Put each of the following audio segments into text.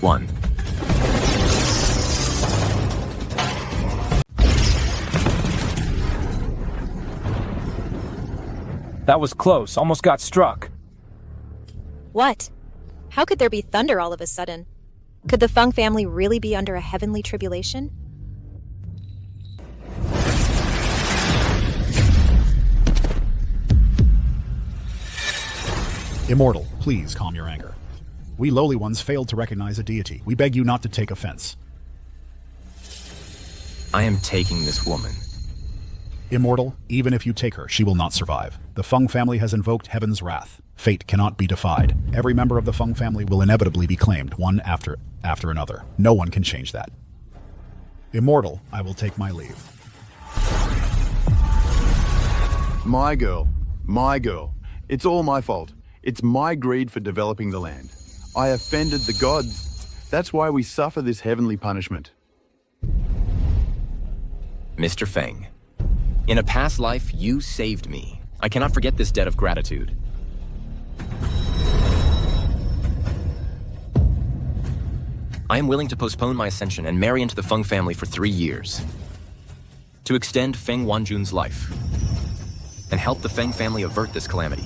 one. That was close. Almost got struck. What? How could there be thunder all of a sudden? Could the Feng family really be under a heavenly tribulation? Immortal, please calm your anger. We lowly ones failed to recognize a deity. We beg you not to take offense. I am taking this woman. Immortal, even if you take her, she will not survive. The Feng family has invoked heaven's wrath. Fate cannot be defied. Every member of the Feng family will inevitably be claimed, one after another. No one can change that. Immortal, I will take my leave. My girl. My girl. It's all my fault. It's my greed for developing the land. I offended the gods. That's why we suffer this heavenly punishment. Mr. Feng, in a past life, you saved me. I cannot forget this debt of gratitude. I am willing to postpone my ascension and marry into the Feng family for 3 years. To extend Feng Wanjun's life and help the Feng family avert this calamity.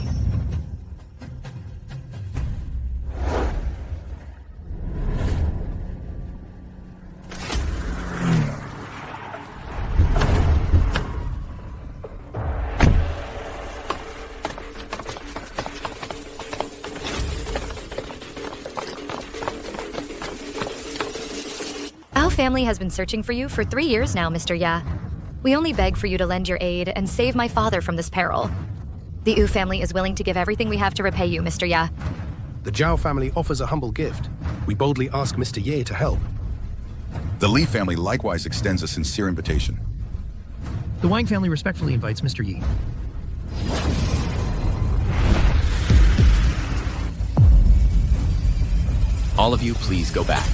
Our family has been searching for you for 3 years now, Mr. Ya. We only beg for you to lend your aid and save my father from this peril. The Yu family is willing to give everything we have to repay you, Mr. Ya. The Zhao family offers a humble gift. We boldly ask Mr. Ye to help. The Li family likewise extends a sincere invitation. The Wang family respectfully invites Mr. Yi. All of you, please go back.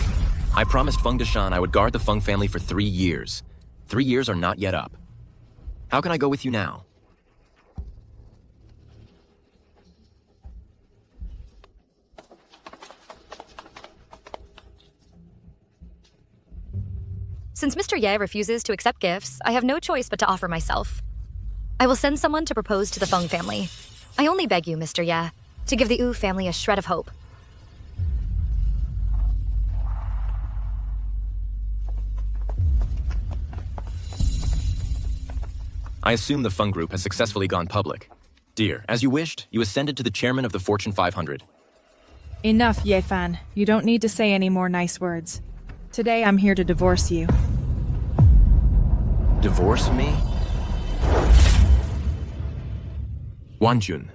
I promised Feng Deshan I would guard the Feng family for 3 years. 3 years are not yet up. How can I go with you now? Since Mr. Ye refuses to accept gifts, I have no choice but to offer myself. I will send someone to propose to the Feng family. I only beg you, Mr. Ye, to give the Yu family a shred of hope. I assume the Feng group has successfully gone public. Dear, as you wished, you ascended to the chairman of the Fortune 500. Enough, Ye Fan. You don't need to say any more nice words. Today I'm here to divorce you. Divorce me? Wanjun.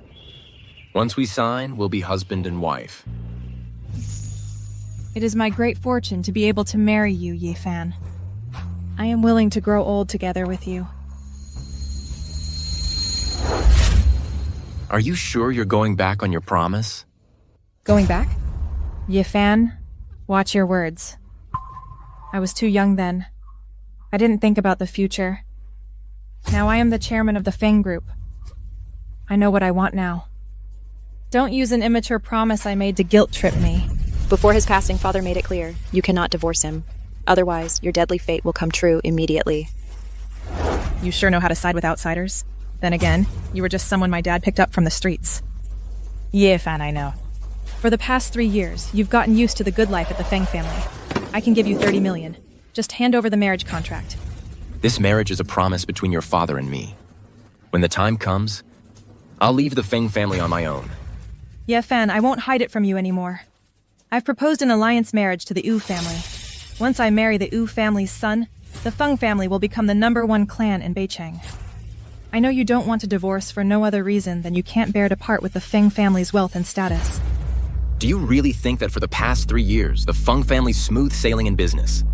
Once we sign, we'll be husband and wife. It is my great fortune to be able to marry you, Ye Fan. I am willing to grow old together with you. Are you sure you're going back on your promise? Going back? Ye Fan, watch your words. I was too young then. I didn't think about the future. Now I am the chairman of the Feng group. I know what I want now. Don't use an immature promise I made to guilt-trip me. Before his passing, father made it clear, you cannot divorce him. Otherwise, your deadly fate will come true immediately. You sure know how to side with outsiders. Then again, you were just someone my dad picked up from the streets. Ye Fan, I know. For the past 3 years, you've gotten used to the good life at the Feng family. I can give you 30 million. Just hand over the marriage contract. This marriage is a promise between your father and me. When the time comes, I'll leave the Feng family on my own. Ye Fan, I won't hide it from you anymore. I've proposed an alliance marriage to the Yu family. Once I marry the Yu family's son, the Feng family will become the #1 clan in Beicheng. I know you don't want to divorce for no other reason than you can't bear to part with the Feng family's wealth and status. Do you really think that for the past 3 years, the Feng family's smooth sailing in business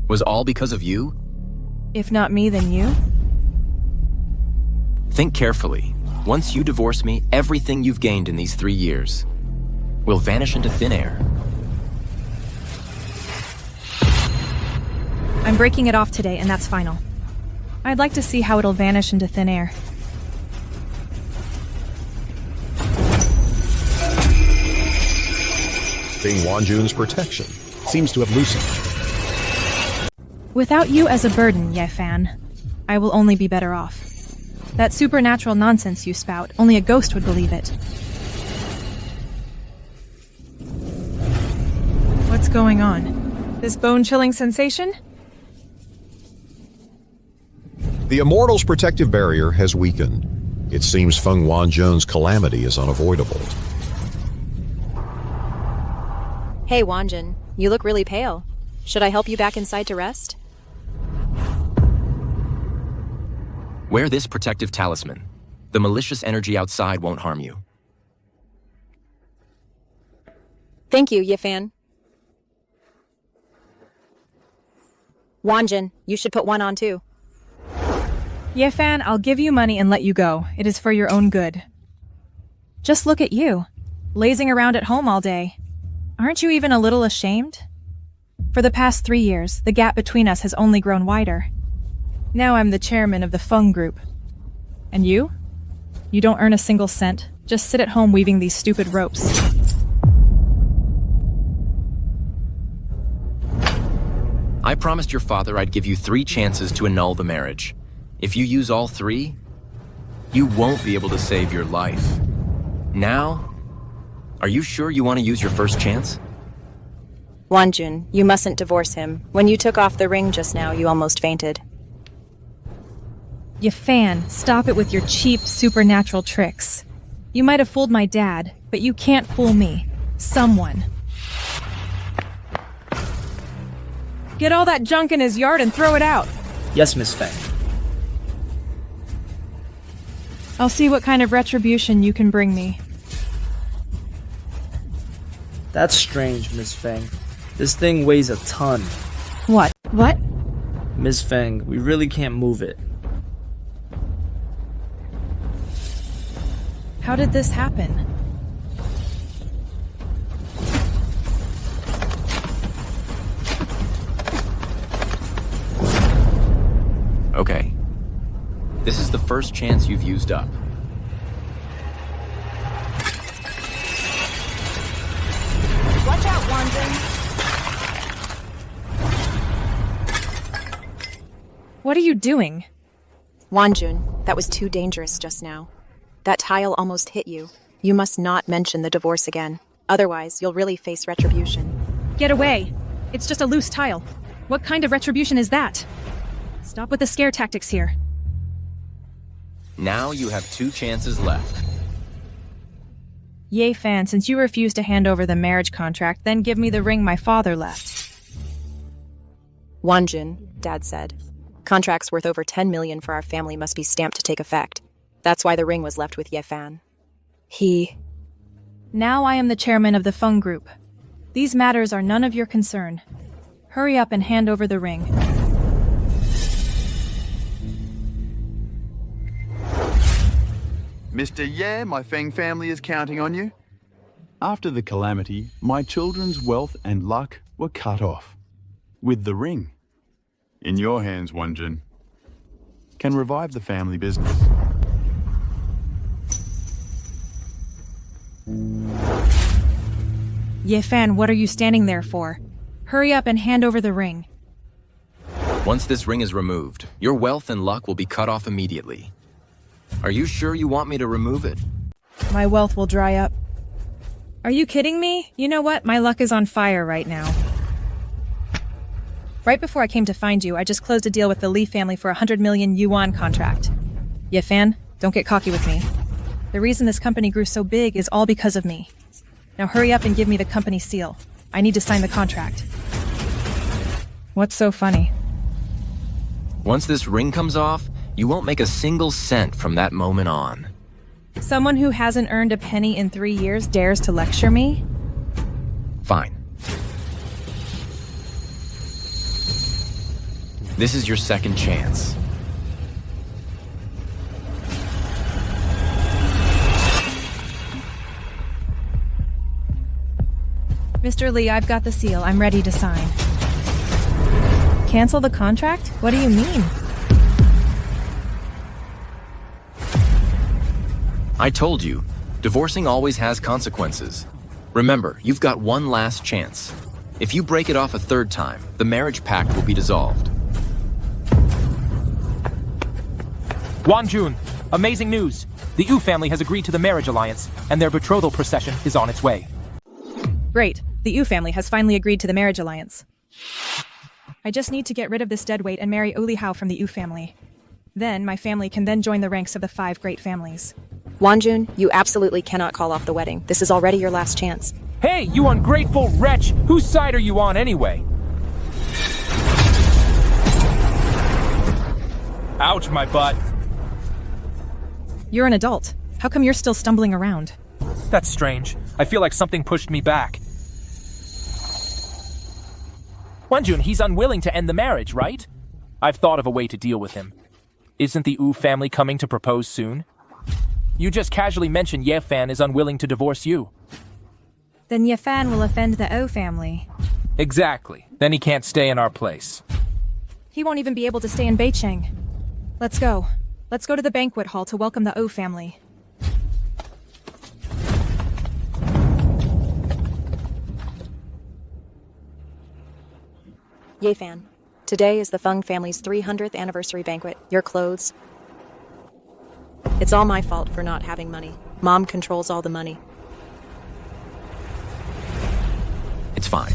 was all because of you? If not me, then you? Think carefully. Once you divorce me, everything you've gained in these 3 years will vanish into thin air. I'm breaking it off today, and that's final. I'd like to see how it'll vanish into thin air. Feng Wanjun's protection. seems to have loosened. Without you as a burden, Ye Fan, I will only be better off. That supernatural nonsense you spout, only a ghost would believe it. What's going on? This bone-chilling sensation? The Immortal's protective barrier has weakened. It seems Feng Wanzhon's calamity is unavoidable. Hey, Wanjun, you look really pale. Should I help you back inside to rest? Wear this protective talisman. The malicious energy outside won't harm you. Thank you, Yifan. Wanjun, you should put one on too. Ye Fan, I'll give you money and let you go. It is for your own good. Just look at you, lazing around at home all day. Aren't you even a little ashamed? For the past 3 years, the gap between us has only grown wider. Now I'm the chairman of the Feng group. And you? You don't earn a single cent. Just sit at home weaving these stupid ropes. I promised your father I'd give you 3 chances to annul the marriage. If you use all 3, you won't be able to save your life. Now, are you sure you want to use your first chance? Wanjun, you mustn't divorce him. When you took off the ring just now, you almost fainted. Ye Fan, stop it with your cheap supernatural tricks. You might have fooled my dad, but you can't fool me. Someone. Get all that junk in his yard and throw it out. Yes, Miss Fang. I'll see what kind of retribution you can bring me. That's strange, Miss Fang. This thing weighs a ton. What? What? Miss Fang, we really can't move it. How did this happen? Okay. This is the first chance you've used up. Watch out, Wanjun. What are you doing? Wanjun, that was too dangerous just now. That tile almost hit you. You must not mention the divorce again. Otherwise, you'll really face retribution. Get away! It's just a loose tile. What kind of retribution is that? Stop with the scare tactics here. Now you have 2 chances left. Ye Fan, since you refuse to hand over the marriage contract, then give me the ring my father left. Wanjun, Dad said. Contracts worth over 10 million for our family must be stamped to take effect. That's why the ring was left with Ye Fan. Now I am the chairman of the Feng group. These matters are none of your concern. Hurry up and hand over the ring. Mr. Ye, my Feng family is counting on you. After the calamity, my children's wealth and luck were cut off. With the ring in your hands, Wanjun, can revive the family business. Ye Fan, what are you standing there for? Hurry up and hand over the ring. Once this ring is removed, your wealth and luck will be cut off immediately. Are you sure you want me to remove it? My wealth will dry up. Are you kidding me? You know what? My luck is on fire right now. Right before I came to find you, I just closed a deal with the Li family for a 100 million yuan contract. Ye Fan, don't get cocky with me. The reason this company grew so big is all because of me. Now hurry up and give me the company seal. I need to sign the contract. What's so funny? Once this ring comes off, you won't make a single cent from that moment on. Someone who hasn't earned a penny in 3 years dares to lecture me? Fine. This is your second chance. Mr. Li, I've got the seal. I'm ready to sign. Cancel the contract? What do you mean? I told you, divorcing always has consequences. Remember, you've got one last chance. If you break it off a third time, the marriage pact will be dissolved. Wanjun, amazing news! The Yu family has agreed to the marriage alliance, and their betrothal procession is on its way. Great. The Yu family has finally agreed to the marriage alliance. I just need to get rid of this deadweight and marry Li Hao from the Yu family. Then, my family can then join the ranks of the 5 great families. Wanjun, you absolutely cannot call off the wedding. This is already your last chance. Hey, you ungrateful wretch! Whose side are you on anyway? Ouch, my butt. You're an adult. How come you're still stumbling around? That's strange. I feel like something pushed me back. Wanjun, he's unwilling to end the marriage, right? I've thought of a way to deal with him. Isn't the Yu family coming to propose soon? You just casually mentioned Ye Fan is unwilling to divorce you. Then Ye Fan will offend the O family. Exactly. Then he can't stay in our place. He won't even be able to stay in Beicheng. Let's go. Let's go to the banquet hall to welcome the O family. Ye Fan, today is the Feng family's 300th anniversary banquet. Your clothes. It's all my fault for not having money. Mom controls all the money. It's fine.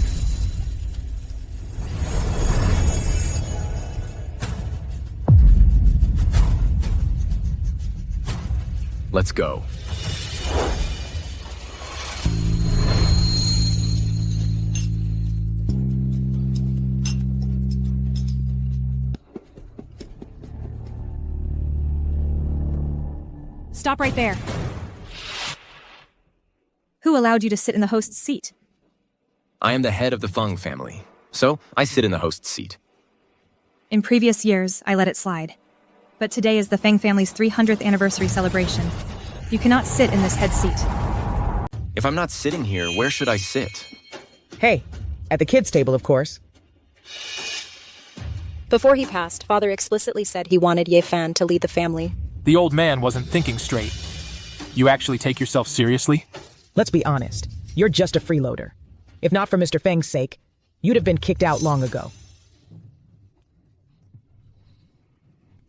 Let's go. Stop right there. Who allowed you to sit in the host's seat? I am the head of the Feng family, so I sit in the host's seat. In previous years, I let it slide. But today is the Feng family's 300th anniversary celebration. You cannot sit in this head seat. If I'm not sitting here, where should I sit? Hey, at the kids' table, of course. Before he passed, Father explicitly said he wanted Ye Fan to lead the family. The old man wasn't thinking straight. You actually take yourself seriously? Let's be honest. You're just a freeloader. If not for Mr. Feng's sake, you'd have been kicked out long ago.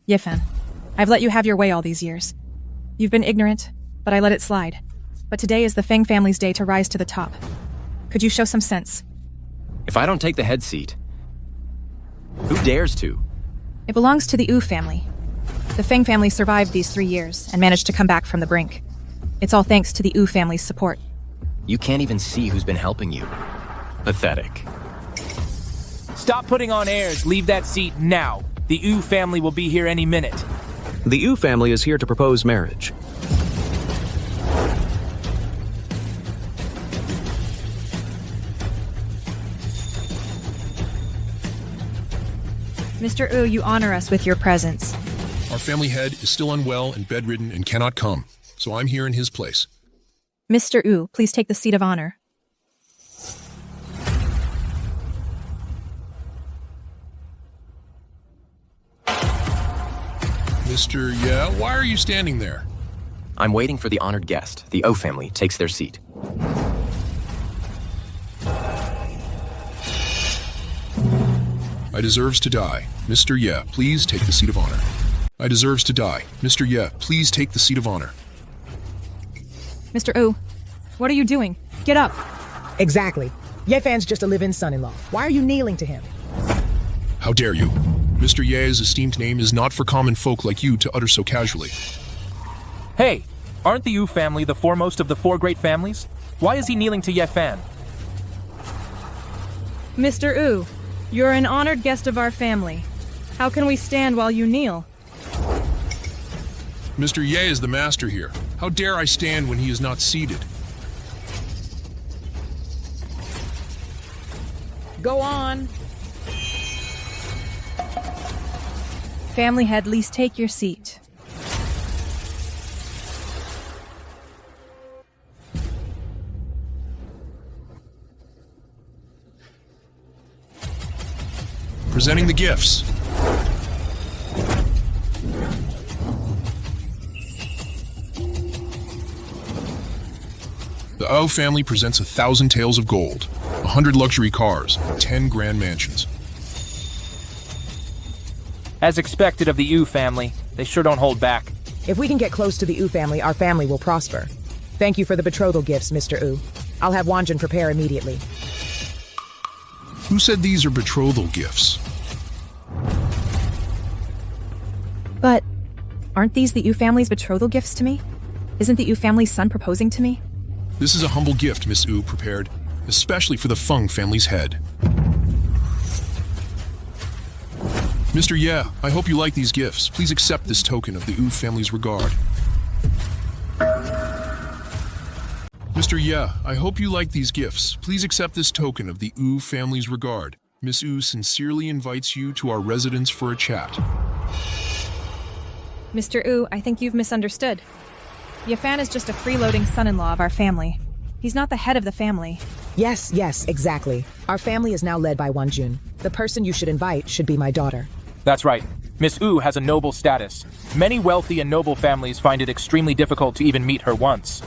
Ye Fan, I've let you have your way all these years. You've been ignorant, but I let it slide. But today is the Feng family's day to rise to the top. Could you show some sense? If I don't take the head seat, who dares to? It belongs to the Yu family. The Feng family survived these 3 years and managed to come back from the brink. It's all thanks to the Yu family's support. You can't even see who's been helping you. Pathetic. Stop putting on airs. Leave that seat now. The Yu family will be here any minute. The Yu family is here to propose marriage. Mr. Yu, you honor us with your presence. Our family head is still unwell and bedridden and cannot come, so I'm here in his place. Mr. Yu, please take the seat of honor. Mr. Yeah, why are you standing there? I'm waiting for the honored guest. The O family takes their seat. I deserves to die. Mr. Yeah, please take the seat of honor. I deserves to die. Mr. Yeah, please take the seat of honor. Mr. Yu, what are you doing? Get up. Exactly. Ye Fan's just a live-in son-in-law. Why are you kneeling to him? How dare you? Mr. Ye's esteemed name is not for common folk like you to utter so casually. Hey, aren't the Yu family the foremost of the 4 great families? Why is he kneeling to Ye Fan? Mr. Yu, you're an honored guest of our family. How can we stand while you kneel? Mr. Ye is the master here. How dare I stand when he is not seated? Go on. Family head, please take your seat. Presenting the gifts. The O family presents 1,000 taels of gold, 100 luxury cars, and 10 grand mansions. As expected of the Yu family, they sure don't hold back. If we can get close to the Yu family, our family will prosper. Thank you for the betrothal gifts, Mr. Yu. I'll have Wanjun prepare immediately. Who said these are betrothal gifts? But aren't these the Yu family's betrothal gifts to me? Isn't the Yu family's son proposing to me? This is a humble gift Miss Yu prepared, especially for the Feng family's head. Mr. Ye, I hope you like these gifts. Please accept this token of the Yu family's regard. Mr. Ye, I hope you like these gifts. Please accept this token of the Yu family's regard. Miss Yu sincerely invites you to our residence for a chat. Mr. Yu, I think you've misunderstood. Yafan is just a freeloading son-in-law of our family. He's not the head of the family. Yes, exactly. Our family is now led by Wanjun. The person you should invite should be my daughter. That's right. Miss Yu has a noble status. Many wealthy and noble families find it extremely difficult to even meet her once.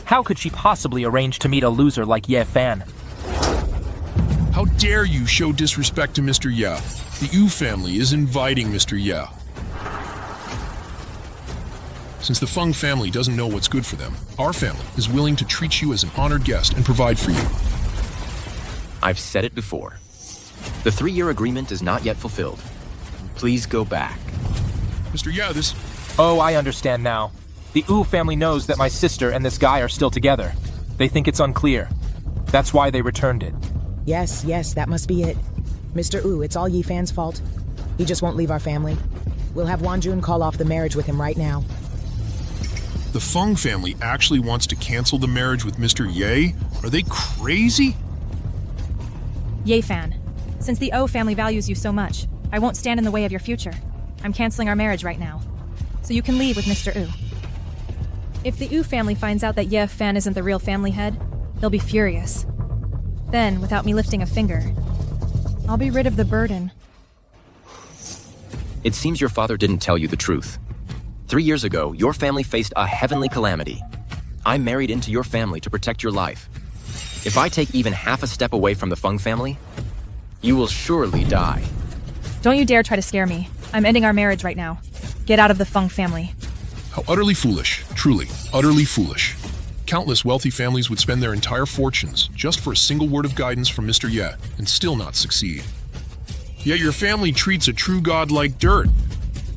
How could she possibly arrange to meet a loser like Ye Fan? How dare you show disrespect to Mr. Ye? The Yu family is inviting Mr. Ye. Since the Feng family doesn't know what's good for them, our family is willing to treat you as an honored guest and provide for you. I've said it before. The 3-year agreement is not yet fulfilled. Please go back. Mr. Ye, this... Oh, I understand now. The Yu family knows that my sister and this guy are still together. They think it's unclear. That's why they returned it. Yes, that must be it. Mr. Yu, it's all Yi Fan's fault. He just won't leave our family. We'll have Wanjun call off the marriage with him right now. The Feng family actually wants to cancel the marriage with Mr. Ye? Are they crazy? Ye Fan, since the O family values you so much, I won't stand in the way of your future. I'm canceling our marriage right now. So you can leave with Mr. Yu. If the Yu family finds out that Ye Fan isn't the real family head, they'll be furious. Then, without me lifting a finger, I'll be rid of the burden. It seems your father didn't tell you the truth. 3 years ago, your family faced a heavenly calamity. I married into your family to protect your life. If I take even half a step away from the Feng family, you will surely die. Don't you dare try to scare me. I'm ending our marriage right now. Get out of the Feng family. How utterly foolish. Truly, utterly foolish. Countless wealthy families would spend their entire fortunes just for a single word of guidance from Mr. Ye and still not succeed. Yet your family treats a true god like dirt.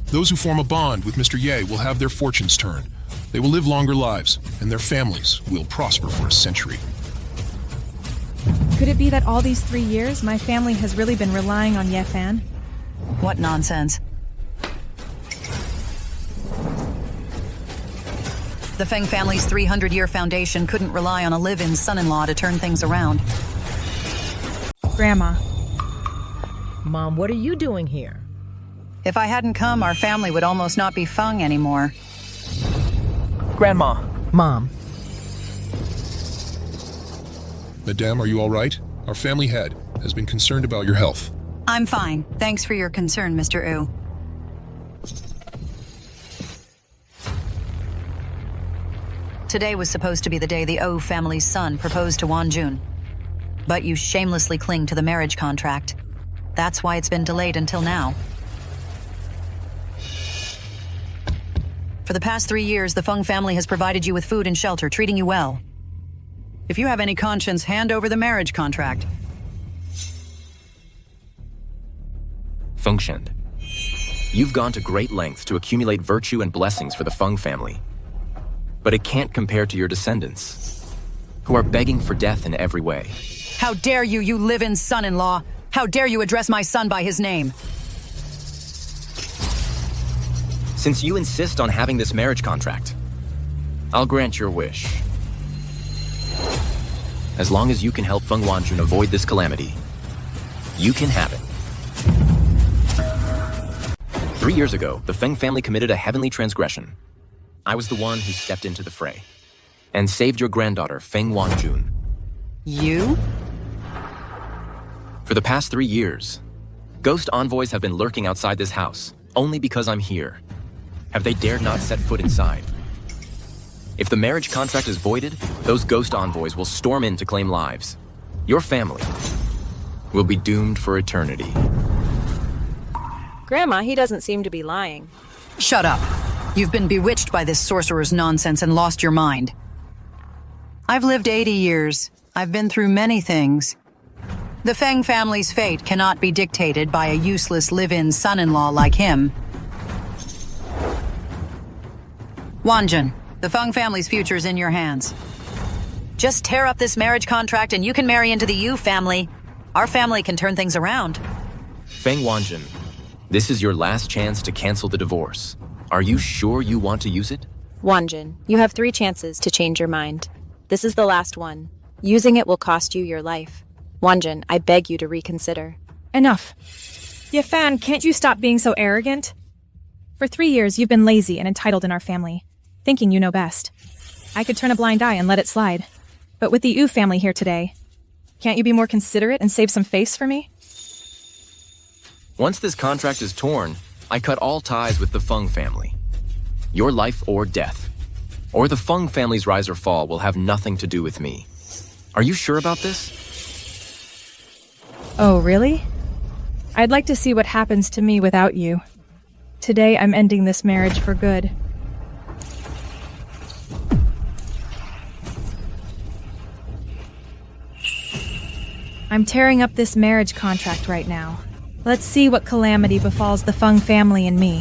Those who form a bond with Mr. Ye will have their fortunes turned. They will live longer lives, and their families will prosper for a century. Could it be that all these 3 years, my family has really been relying on Ye Fan? What nonsense. The Feng family's 300-year foundation couldn't rely on a live-in son-in-law to turn things around. Grandma. Mom, what are you doing here? If I hadn't come, our family would almost not be Feng anymore. Grandma. Mom. Madame, are you all right? Our family head has been concerned about your health. I'm fine. Thanks for your concern, Mr. Yu. Today was supposed to be the day the O family's son proposed to Wanjun. But you shamelessly cling to the marriage contract. That's why it's been delayed until now. For the past 3 years, the Feng family has provided you with food and shelter, treating you well. If you have any conscience, hand over the marriage contract. Fengshend, you've gone to great lengths to accumulate virtue and blessings for the Feng family. But it can't compare to your descendants, who are begging for death in every way. How dare you, you live-in son-in-law! How dare you address my son by his name? Since you insist on having this marriage contract, I'll grant your wish. As long as you can help Feng Wanjun avoid this calamity, you can have it. 3 years ago, the Feng family committed a heavenly transgression. I was the one who stepped into the fray and saved your granddaughter, Feng Wanjun. You? For the past 3 years, ghost envoys have been lurking outside this house, only because I'm here. Have they dared not set foot inside? If the marriage contract is voided, those ghost envoys will storm in to claim lives. Your family will be doomed for eternity. Grandma, he doesn't seem to be lying. Shut up. You've been bewitched by this sorcerer's nonsense and lost your mind. I've lived 80 years. I've been through many things. The Fang family's fate cannot be dictated by a useless live-in son-in-law like him. Wanjun, the Fang family's future is in your hands. Just tear up this marriage contract and you can marry into the Yu family. Our family can turn things around. Feng Wanjun, this is your last chance to cancel the divorce. Are you sure you want to use it? Wanjun, you have 3 chances to change your mind. This is the last one. Using it will cost you your life. Wanjun, I beg you to reconsider. Enough. Yefan, can't you stop being so arrogant? For 3 years, you've been lazy and entitled in our family, thinking you know best. I could turn a blind eye and let it slide. But with the Yu family here today, can't you be more considerate and save some face for me? Once this contract is torn, I cut all ties with the Feng family. Your life or death, or the Feng family's rise or fall will have nothing to do with me. Are you sure about this? Oh, really? I'd like to see what happens to me without you. Today, I'm ending this marriage for good. I'm tearing up this marriage contract right now. Let's see what calamity befalls the Feng family and me.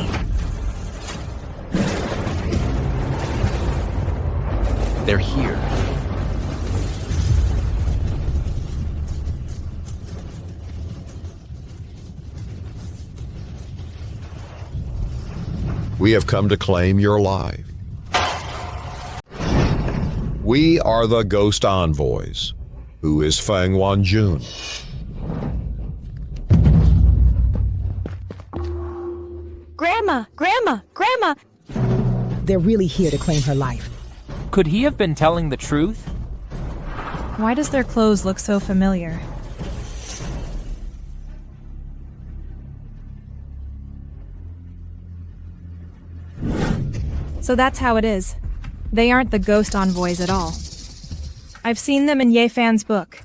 They're here. We have come to claim your life. We are the Ghost Envoys. Who is Feng Wanjun? Grandma! Grandma! Grandma! They're really here to claim her life. Could he have been telling the truth? Why does their clothes look so familiar? So that's how it is. They aren't the Ghost Envoys at all. I've seen them in Yefan's book.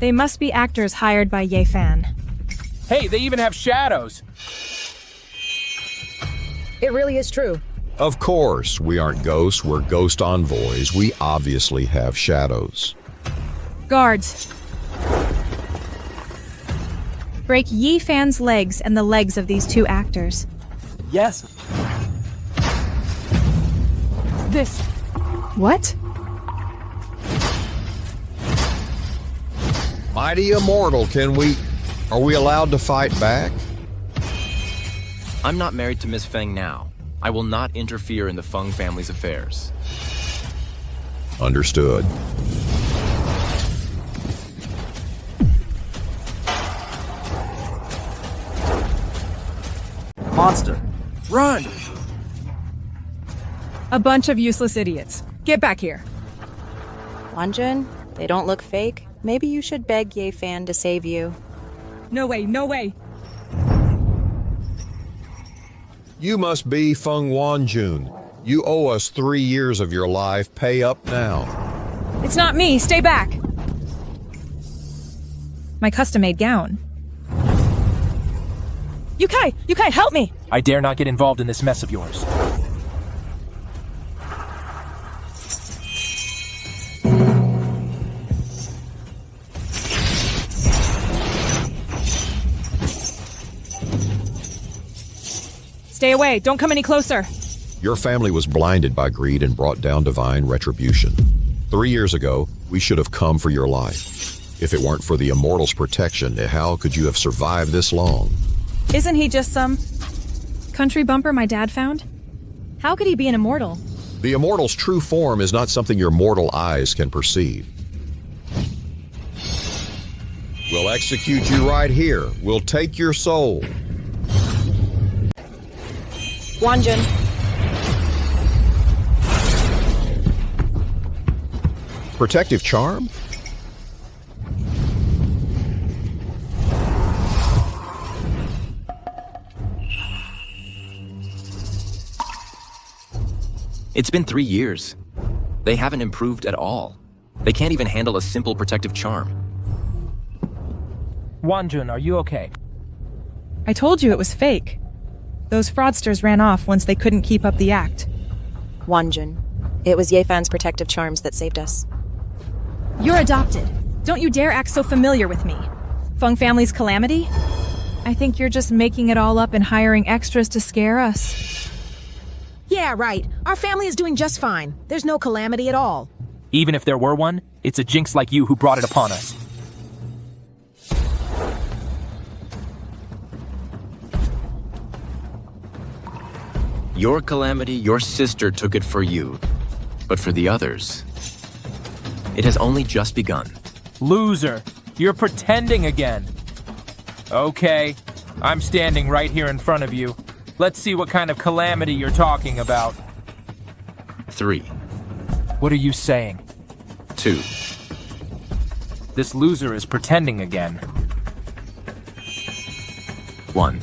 They must be actors hired by Yefan. Hey, they even have shadows! It really is true. Of course, we aren't ghosts, we're Ghost Envoys. We obviously have shadows. Guards. Break Yefan's legs and the legs of these 2 actors. Yes. This. What? Mighty immortal, are we allowed to fight back? I'm not married to Miss Feng now. I will not interfere in the Feng family's affairs. Understood. Monster. Run! A bunch of useless idiots. Get back here. Wanjun, they don't look fake. Maybe you should beg Yefan to save you. No way, no way. You must be Feng Wanjun. You owe us 3 years of your life. Pay up now. It's not me. Stay back. My custom-made gown. Yukai, help me! I dare not get involved in this mess of yours. Stay away. Don't come any closer. Your family was blinded by greed and brought down divine retribution. 3 years ago, we should have come for your life. If it weren't for the Immortal's protection, how could you have survived this long? Isn't he just some country bumper my dad found? How could he be an immortal? The Immortal's true form is not something your mortal eyes can perceive. We'll execute you right here. We'll take your soul. Wanjun. Protective charm? It's been 3 years. They haven't improved at all. They can't even handle a simple protective charm. Wanjun, are you okay? I told you it was fake. Those fraudsters ran off once they couldn't keep up the act. Wanjun, it was Yefan's protective charms that saved us. You're adopted. Don't you dare act so familiar with me. Feng family's calamity? I think you're just making it all up and hiring extras to scare us. Yeah, right. Our family is doing just fine. There's no calamity at all. Even if there were one, it's a jinx like you who brought it upon us. Your calamity, your sister took it for you. But for the others, it has only just begun. Loser, you're pretending again. Okay, I'm standing right here in front of you. Let's see what kind of calamity you're talking about. 3. What are you saying? 2. This loser is pretending again. 1.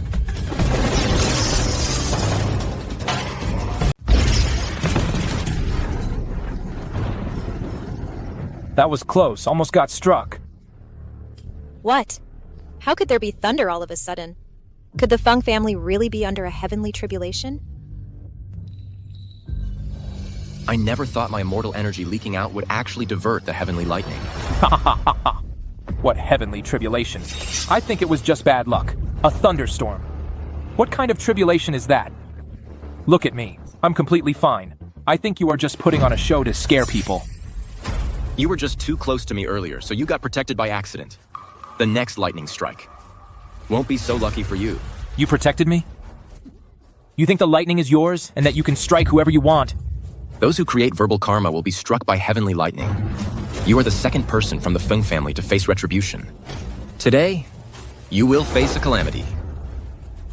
That was close, almost got struck. What? How could there be thunder all of a sudden? Could the Feng family really be under a heavenly tribulation? I never thought my immortal energy leaking out would actually divert the heavenly lightning. Ha ha ha ha! What heavenly tribulation? I think it was just bad luck. A thunderstorm. What kind of tribulation is that? Look at me. I'm completely fine. I think you are just putting on a show to scare people. You were just too close to me earlier, so you got protected by accident. The next lightning strike won't be so lucky for you. You protected me? You think the lightning is yours and that you can strike whoever you want? Those who create verbal karma will be struck by heavenly lightning. You are the second person from the Feng family to face retribution. Today, you will face a calamity.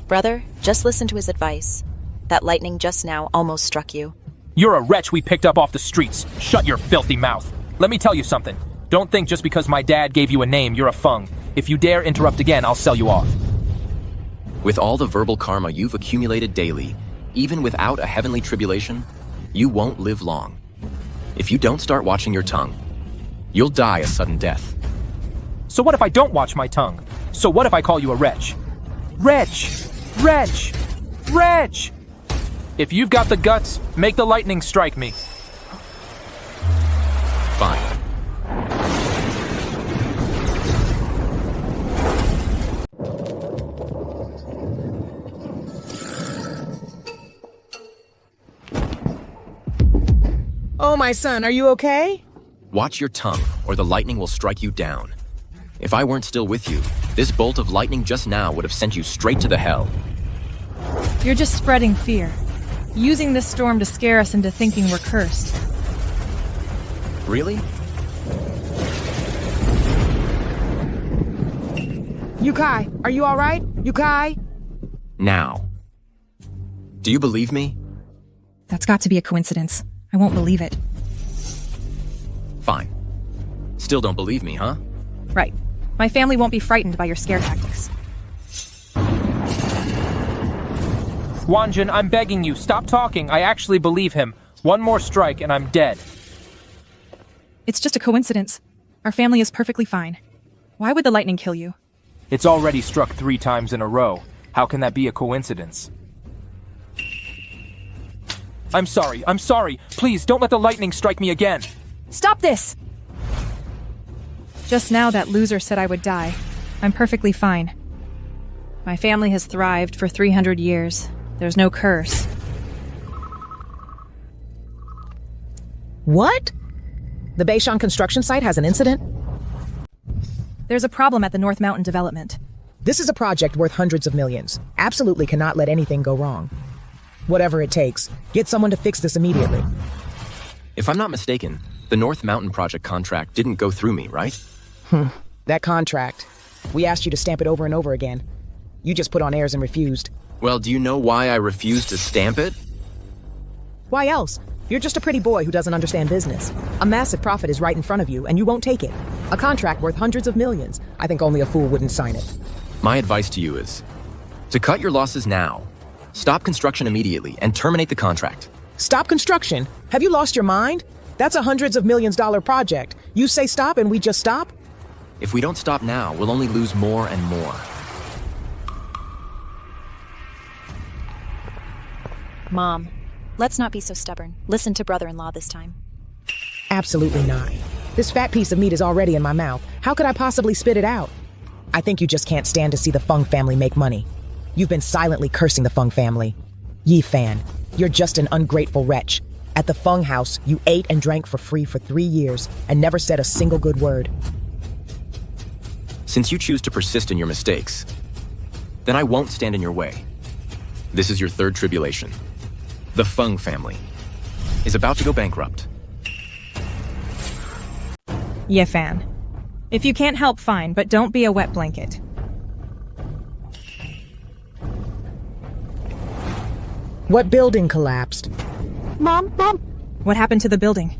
Brother, just listen to his advice. That lightning just now almost struck you. You're a wretch we picked up off the streets. Shut your filthy mouth. Let me tell you something. Don't think just because my dad gave you a name, you're a Feng. If you dare interrupt again, I'll sell you off. With all the verbal karma you've accumulated daily, even without a heavenly tribulation, you won't live long. If you don't start watching your tongue, you'll die a sudden death. So what if I don't watch my tongue? So what if I call you a wretch? Wretch! Wretch! Wretch! If you've got the guts, make the lightning strike me. Fine. Oh, my son, are you okay? Watch your tongue, or the lightning will strike you down. If I weren't still with you, this bolt of lightning just now would have sent you straight to the hell. You're just spreading fear. Using this storm to scare us into thinking we're cursed. Really? Yukai, are you alright? Yukai? Now. Do you believe me? That's got to be a coincidence. I won't believe it. Fine. Still don't believe me, huh? Right. My family won't be frightened by your scare tactics. Wanjun, I'm begging you, stop talking. I actually believe him. One more strike and I'm dead. It's just a coincidence. Our family is perfectly fine. Why would the lightning kill you? It's already struck 3 times in a row. How can that be a coincidence? I'm sorry. Please, don't let the lightning strike me again. Stop this! Just now that loser said I would die. I'm perfectly fine. My family has thrived for 300 years. There's no curse. What? The Beishan construction site has an incident? There's a problem at the North Mountain development. This is a project worth hundreds of millions. Absolutely cannot let anything go wrong. Whatever it takes, get someone to fix this immediately. If I'm not mistaken, the North Mountain project contract didn't go through me, right? That contract. We asked you to stamp it over and over again. You just put on airs and refused. Well, do you know why I refused to stamp it? Why else? You're just a pretty boy who doesn't understand business. A massive profit is right in front of you, and you won't take it. A contract worth hundreds of millions. I think only a fool wouldn't sign it. My advice to you is to cut your losses now. Stop construction immediately and terminate the contract. Stop construction? Have you lost your mind? That's a hundreds of millions dollar project. You say stop and we just stop? If we don't stop now, we'll only lose more and more. Mom, let's not be so stubborn. Listen to brother-in-law this time. Absolutely not. This fat piece of meat is already in my mouth. How could I possibly spit it out? I think you just can't stand to see the Feng family make money. You've been silently cursing the Feng family. Yi Fan, you're just an ungrateful wretch. At the Feng house, you ate and drank for free for 3 years and never said a single good word. Since you choose to persist in your mistakes, then I won't stand in your way. This is your third tribulation. The Feng family is about to go bankrupt. Ye Fan. If you can't help, fine, but don't be a wet blanket. What building collapsed? Mom. What happened to the building?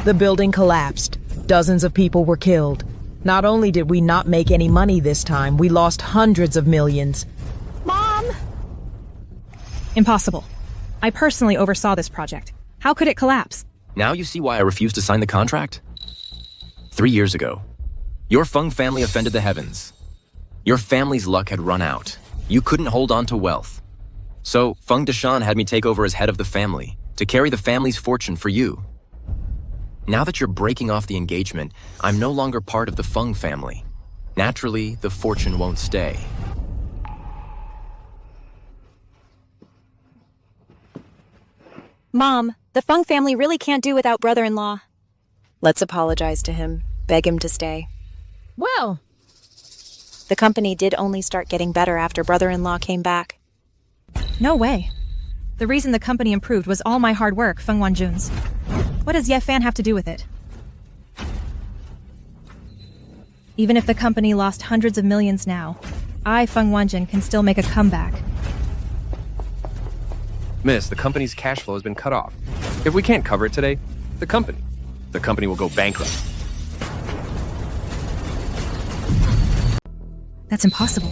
The building collapsed. Dozens of people were killed. Not only did we not make any money this time, we lost hundreds of millions. Mom! Impossible. I personally oversaw this project. How could it collapse? Now you see why I refused to sign the contract? 3 years ago, your Feng family offended the heavens. Your family's luck had run out. You couldn't hold on to wealth. So Feng Deshan had me take over as head of the family, to carry the family's fortune for you. Now that you're breaking off the engagement, I'm no longer part of the Feng family. Naturally, the fortune won't stay. Mom, the Feng family really can't do without brother-in-law. Let's apologize to him, beg him to stay. Well, the company did only start getting better after brother-in-law came back. No way. The reason the company improved was all my hard work, Feng Wanjun's. What does Ye Fan have to do with it? Even if the company lost hundreds of millions now, I, Feng Wanjun, can still make a comeback. Miss, the company's cash flow has been cut off. If we can't cover it today, the company will go bankrupt. That's impossible.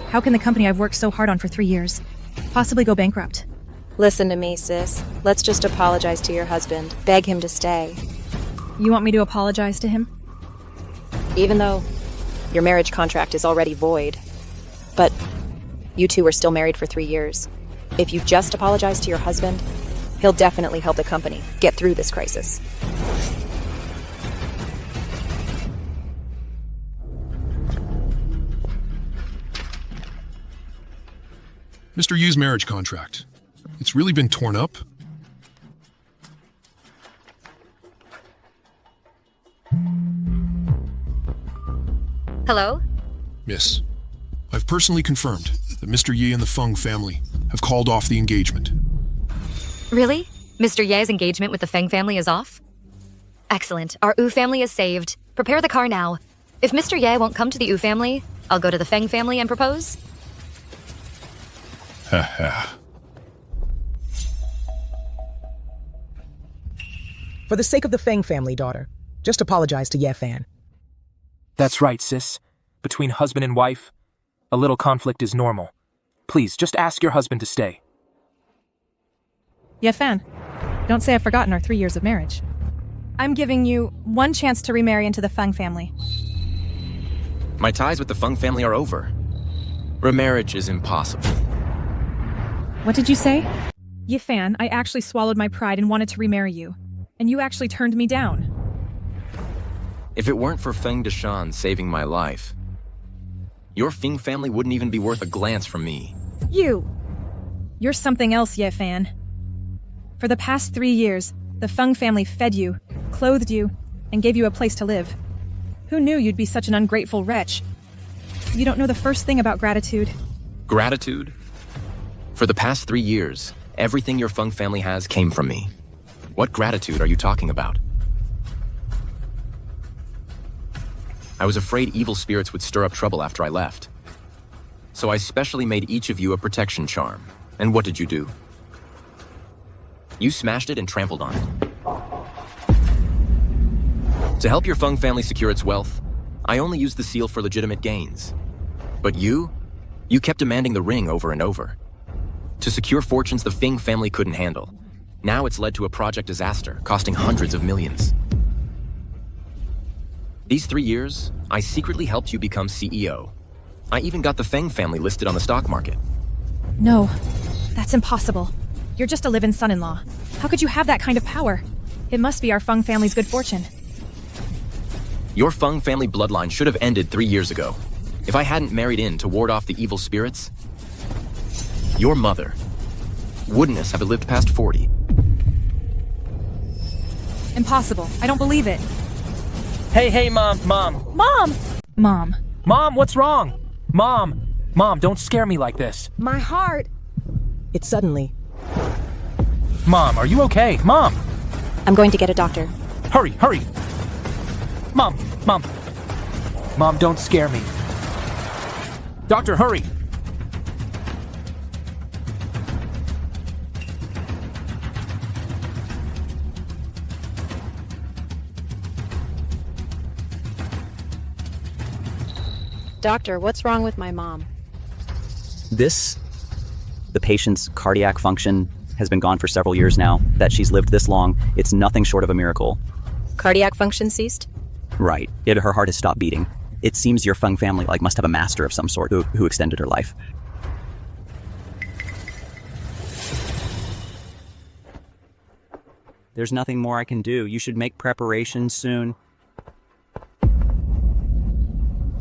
How can the company I've worked so hard on for 3 years possibly go bankrupt? Listen to me, sis. Let's just apologize to your husband. Beg him to stay. You want me to apologize to him? Even though your marriage contract is already void. But you two were still married for 3 years. If you just apologize to your husband, he'll definitely help the company get through this crisis. Mr. Yu's marriage contract. It's really been torn up? Hello? Miss, I've personally confirmed that Mr. Yi and the Feng family have called off the engagement. Really? Mr. Ye's engagement with the Feng family is off? Excellent. Our Wu family is saved. Prepare the car now. If Mr. Ye won't come to the Wu family, I'll go to the Feng family and propose. Ha ha. For the sake of the Feng family, daughter, just apologize to Ye Fan. That's right, sis. Between husband and wife, a little conflict is normal. Please, just ask your husband to stay. Ye Fan, don't say I've forgotten our 3 years of marriage. I'm giving you one chance to remarry into the Feng family. My ties with the Feng family are over. Remarriage is impossible. What did you say? Ye Fan, I actually swallowed my pride and wanted to remarry you. And you actually turned me down. If it weren't for Feng Deshan saving my life, your Feng family wouldn't even be worth a glance from me. You're something else, Ye Fan. For the past 3 years, the Feng family fed you, clothed you, and gave you a place to live. Who knew you'd be such an ungrateful wretch? You don't know the first thing about gratitude. Gratitude? For the past 3 years, everything your Feng family has came from me. What gratitude are you talking about? I was afraid evil spirits would stir up trouble after I left. So I specially made each of you a protection charm. And what did you do? You smashed it and trampled on it. To help your Feng family secure its wealth, I only used the seal for legitimate gains. But you kept demanding the ring over and over. To secure fortunes the Feng family couldn't handle. Now it's led to a project disaster, costing hundreds of millions. These 3 years, I secretly helped you become CEO. I even got the Fang family listed on the stock market. No, that's impossible. You're just a live-in son-in-law. How could you have that kind of power? It must be our Feng family's good fortune. Your Feng family bloodline should have ended 3 years ago. If I hadn't married in to ward off the evil spirits, your mother wouldn't have lived past 40. Impossible. I don't believe it. Hey, Mom! Mom, what's wrong? Mom, don't scare me like this. My heart. It suddenly. Mom, are you okay? Mom! I'm going to get a doctor. Hurry! Mom, don't scare me. Doctor, hurry! Doctor, what's wrong with my mom? The patient's cardiac function has been gone for several years now. That she's lived this long, it's nothing short of a miracle. Cardiac function ceased? Right. Her heart has stopped beating. It seems your Feng family must have a master of some sort who extended her life. There's nothing more I can do. You should make preparations soon.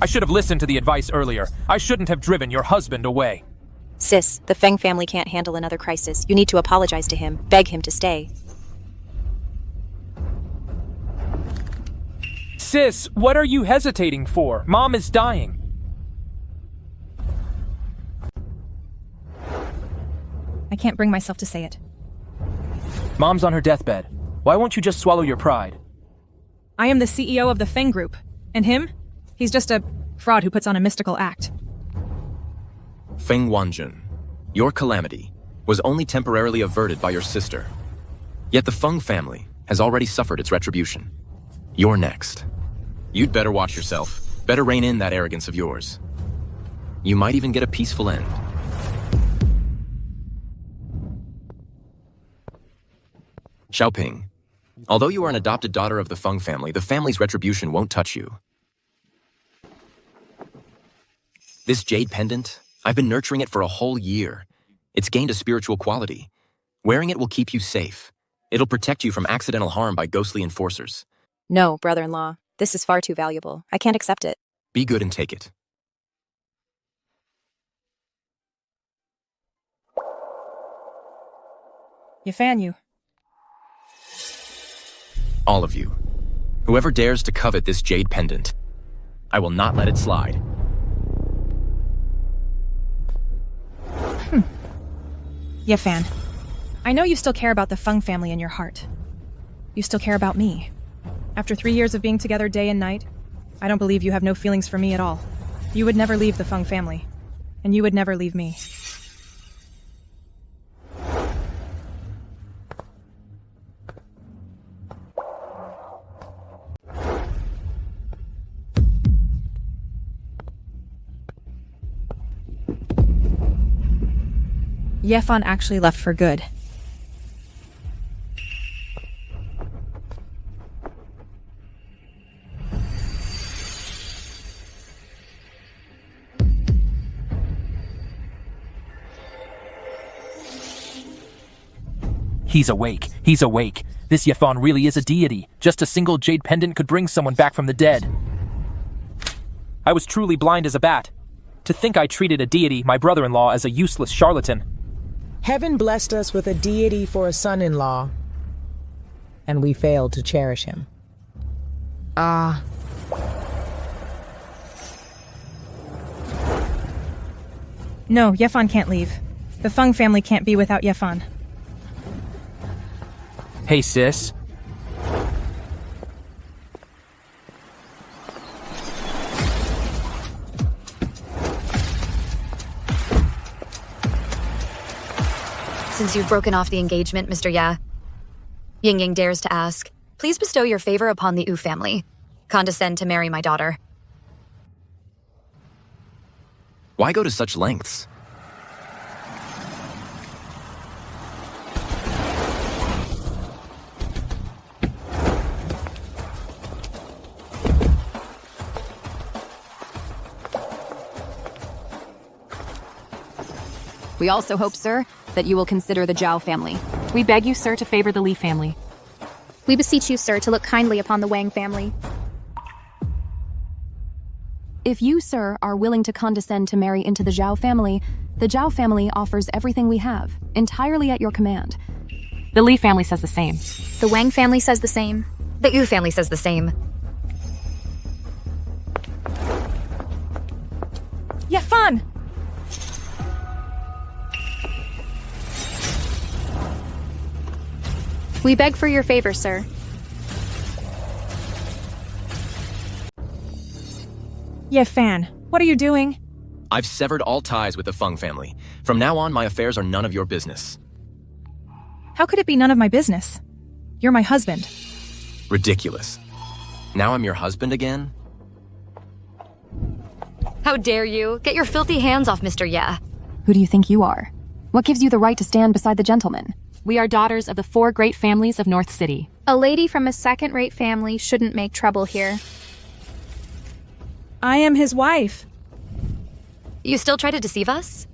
I should have listened to the advice earlier. I shouldn't have driven your husband away. Sis, the Feng family can't handle another crisis. You need to apologize to him, beg him to stay. Sis, what are you hesitating for? Mom is dying. I can't bring myself to say it. Mom's on her deathbed. Why won't you just swallow your pride? I am the CEO of the Feng Group. And him? He's just a fraud who puts on a mystical act. Feng Wanjun, your calamity was only temporarily averted by your sister. Yet the Feng family has already suffered its retribution. You're next. You'd better watch yourself. Better rein in that arrogance of yours. You might even get a peaceful end. Xiaoping, although you are an adopted daughter of the Feng family, the family's retribution won't touch you. This jade pendant, I've been nurturing it for a whole year. It's gained a spiritual quality. Wearing it will keep you safe. It'll protect you from accidental harm by ghostly enforcers. No, brother-in-law. This is far too valuable. I can't accept it. Be good and take it. Yifan. All of you. Whoever dares to covet this jade pendant, I will not let it slide. Yifan, I know you still care about the Feng family in your heart. You still care about me. After 3 years of being together day and night, I don't believe you have no feelings for me at all. You would never leave the Feng family, and you would never leave me. Yefan actually left for good. He's awake. He's awake. This Yefan really is a deity. Just a single jade pendant could bring someone back from the dead. I was truly blind as a bat. To think I treated a deity, my brother-in-law, as a useless charlatan. Heaven blessed us with a deity for a son-in-law, and we failed to cherish him. No, Yefan can't leave. The Feng family can't be without Yefan. Hey, sis. Since you've broken off the engagement, Mr. Ya, Ying dares to ask, please bestow your favor upon the Wu family. Condescend to marry my daughter. Why go to such lengths? We also hope, sir, that you will consider the Zhao family. We beg you, sir, to favor the Li family. We beseech you, sir, to look kindly upon the Wang family. If you, sir, are willing to condescend to marry into the Zhao family offers everything we have, entirely at your command. The Li family says the same. The Wang family says the same. The Yu family says the same. Yefan! We beg for your favor, sir. Yefan, what are you doing? I've severed all ties with the Feng family. From now on, my affairs are none of your business. How could it be none of my business? You're my husband. Ridiculous. Now I'm your husband again? How dare you? Get your filthy hands off Mr. Ye. Who do you think you are? What gives you the right to stand beside the gentleman? We are daughters of the 4 great families of North City. A lady from a second-rate family shouldn't make trouble here. I am his wife. You still try to deceive us?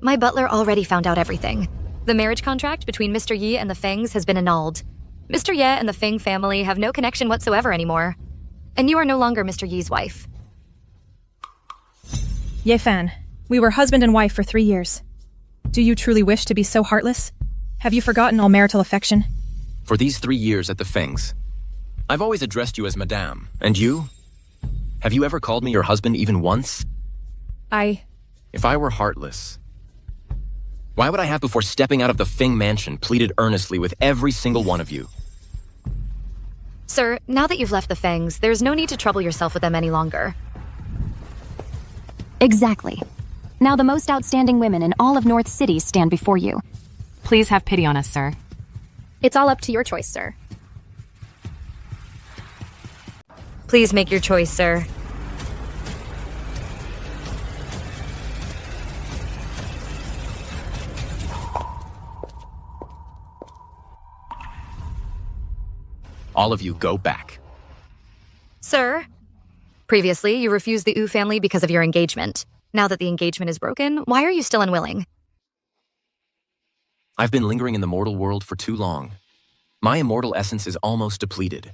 My butler already found out everything. The marriage contract between Mr. Yi and the Fangs has been annulled. Mr. Ye and the Fang family have no connection whatsoever anymore. And you are no longer Mr. Yi's wife. Yefan, we were husband and wife for 3 years. Do you truly wish to be so heartless? Have you forgotten all marital affection? For these 3 years at the Fangs, I've always addressed you as Madame. And you? Have you ever called me your husband even once? If I were heartless, why would I have before stepping out of the Feng mansion pleaded earnestly with every single one of you? Sir, now that you've left the Fangs, there's no need to trouble yourself with them any longer. Exactly. Now the most outstanding women in all of North City stand before you. Please have pity on us, sir. It's all up to your choice, sir. Please make your choice, sir. All of you go back. Sir? Previously, you refused the Yu family because of your engagement. Now that the engagement is broken, why are you still unwilling? I've been lingering in the mortal world for too long. My immortal essence is almost depleted.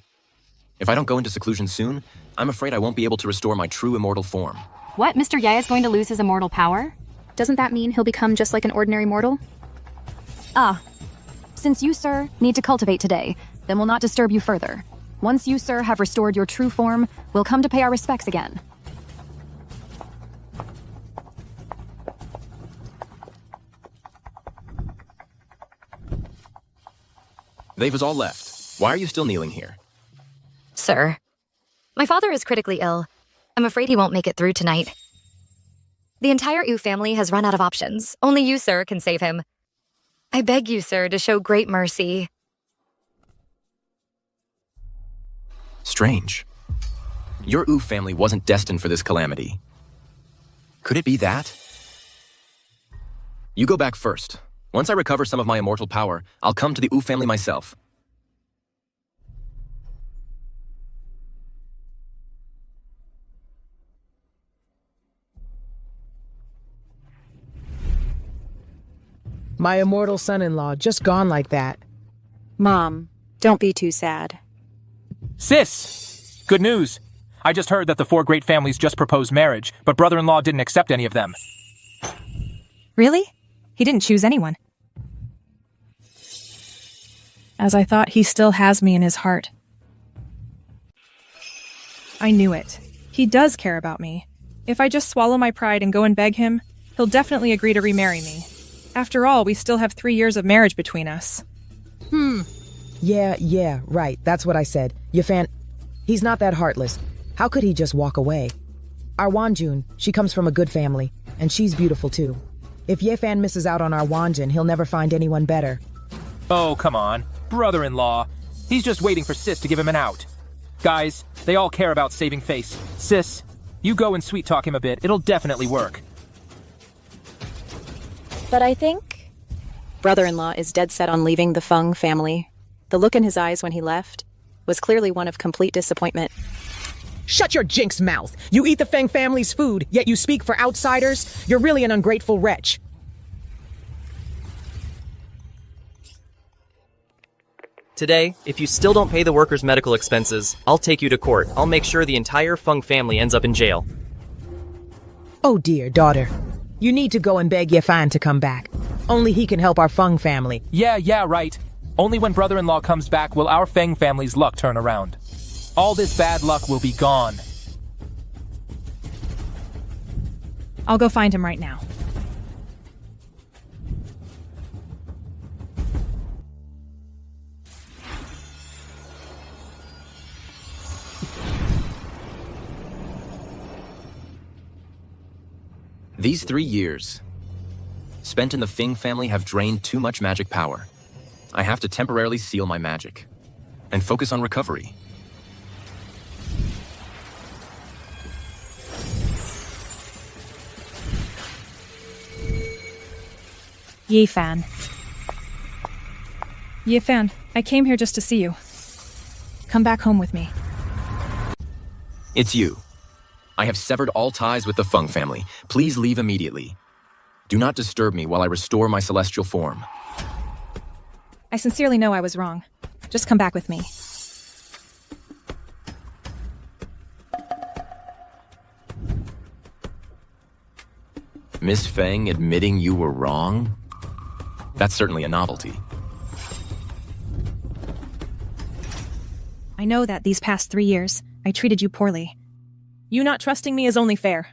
If I don't go into seclusion soon, I'm afraid I won't be able to restore my true immortal form. What? Mr. Ye is going to lose his immortal power? Doesn't that mean he'll become just like an ordinary mortal? Since you, sir, need to cultivate today, then we'll not disturb you further. Once you, sir, have restored your true form, we'll come to pay our respects again. They've us all left. Why are you still kneeling here? Sir, my father is critically ill. I'm afraid he won't make it through tonight. The entire Yu family has run out of options. Only you, sir, can save him. I beg you, sir, to show great mercy. Strange. Your Yu family wasn't destined for this calamity. Could it be that? You go back first. Once I recover some of my immortal power, I'll come to the Yu family myself. My immortal son-in-law just gone like that. Mom, don't be too sad. Sis! Good news. I just heard that the 4 great families just proposed marriage, but brother-in-law didn't accept any of them. Really? He didn't choose anyone. As I thought, he still has me in his heart. I knew it. He does care about me. If I just swallow my pride and go and beg him, he'll definitely agree to remarry me. After all, we still have 3 years of marriage between us. Yeah, right. That's what I said. Yefan, he's not that heartless. How could he just walk away? Our Wanjun, she comes from a good family, and she's beautiful too. If Yefan misses out on our Wanjun, he'll never find anyone better. Oh, come on. Brother-in-law. He's just waiting for Sis to give him an out. Guys, they all care about saving face. Sis, you go and sweet-talk him a bit. It'll definitely work. But I think brother-in-law is dead set on leaving the Feng family. The look in his eyes when he left was clearly one of complete disappointment. Shut your jinx mouth! You eat the Fang family's food, yet you speak for outsiders? You're really an ungrateful wretch. Today, if you still don't pay the workers' medical expenses, I'll take you to court. I'll make sure the entire Feng family ends up in jail. Oh dear, daughter. You need to go and beg Yefan to come back. Only he can help our Feng family. Yeah, right. Only when brother-in-law comes back will our Feng family's luck turn around. All this bad luck will be gone. I'll go find him right now. These 3 years spent in the Feng family have drained too much magic power. I have to temporarily seal my magic and focus on recovery. Yefan. Yefan, I came here just to see you. Come back home with me. It's you. I have severed all ties with the Feng family. Please leave immediately. Do not disturb me while I restore my celestial form. I sincerely know I was wrong. Just come back with me. Miss Feng admitting you were wrong? That's certainly a novelty. I know that these past 3 years, I treated you poorly. You not trusting me is only fair.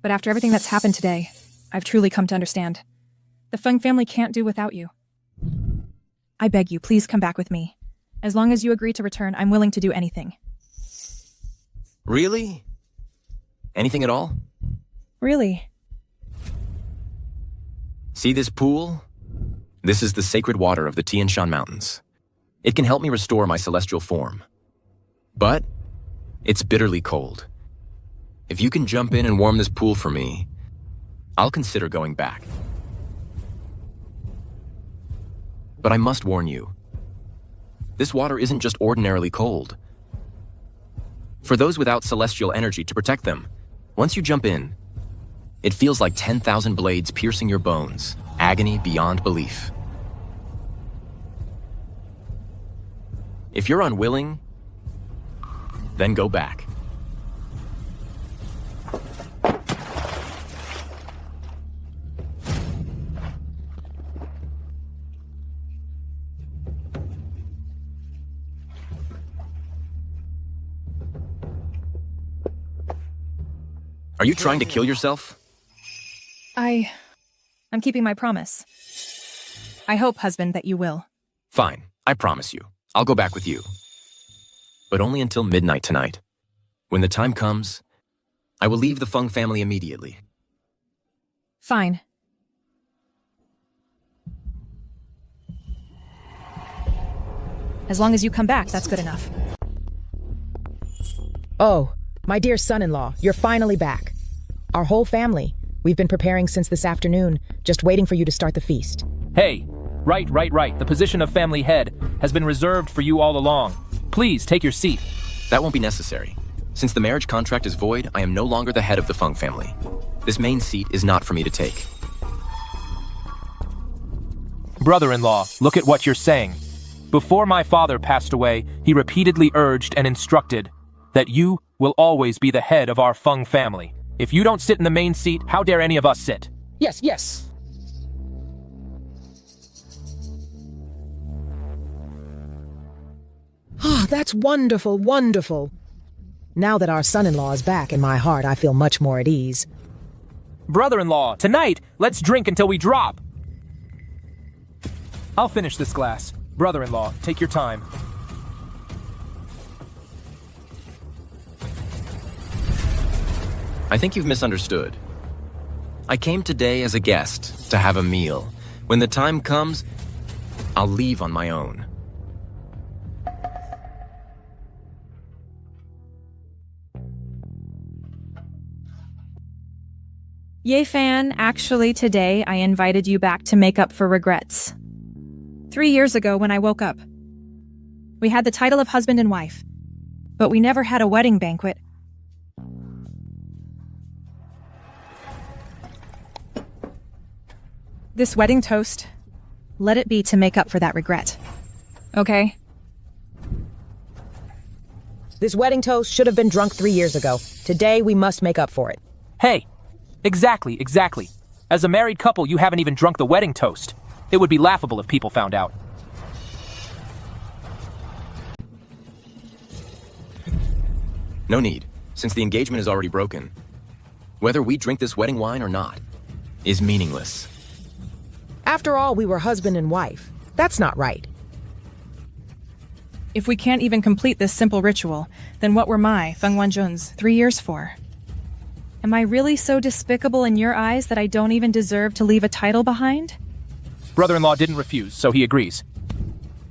But after everything that's happened today, I've truly come to understand. The Feng family can't do without you. I beg you, please come back with me. As long as you agree to return, I'm willing to do anything. Really? Anything at all? Really? See this pool? This is the sacred water of the Tian Shan Mountains. It can help me restore my celestial form. But it's bitterly cold. If you can jump in and warm this pool for me, I'll consider going back. But I must warn you, this water isn't just ordinarily cold. For those without celestial energy to protect them, once you jump in, it feels like 10,000 blades piercing your bones, agony beyond belief. If you're unwilling, then go back. Are you trying to kill yourself? I'm keeping my promise. I hope, husband, that you will. Fine, I promise you. I'll go back with you. But only until midnight tonight. When the time comes, I will leave the Feng family immediately. Fine. As long as you come back, that's good enough. Oh, my dear son-in-law, you're finally back. Our whole family. We've been preparing since this afternoon, just waiting for you to start the feast. Hey, right. The position of family head has been reserved for you all along. Please, take your seat. That won't be necessary. Since the marriage contract is void, I am no longer the head of the Feng family. This main seat is not for me to take. Brother-in-law, look at what you're saying. Before my father passed away, he repeatedly urged and instructed that you will always be the head of our Feng family. If you don't sit in the main seat, how dare any of us sit? Yes. Ah, that's wonderful. Now that our son-in-law is back in my heart, I feel much more at ease. Brother-in-law, tonight, let's drink until we drop. I'll finish this glass. Brother-in-law, take your time. I think you've misunderstood. I came today as a guest to have a meal. When the time comes, I'll leave on my own. Yefan, actually today I invited you back to make up for regrets. 3 years ago when I woke up, we had the title of husband and wife, but we never had a wedding banquet. This wedding toast, let it be to make up for that regret. Okay? This wedding toast should have been drunk 3 years ago. Today, we must make up for it. Hey, exactly. As a married couple, you haven't even drunk the wedding toast. It would be laughable if people found out. No need, since the engagement is already broken. Whether we drink this wedding wine or not is meaningless. After all, we were husband and wife. That's not right. If we can't even complete this simple ritual, then what were my, Feng Wanjun's, 3 years for? Am I really so despicable in your eyes that I don't even deserve to leave a title behind? Brother-in-law didn't refuse, so he agrees.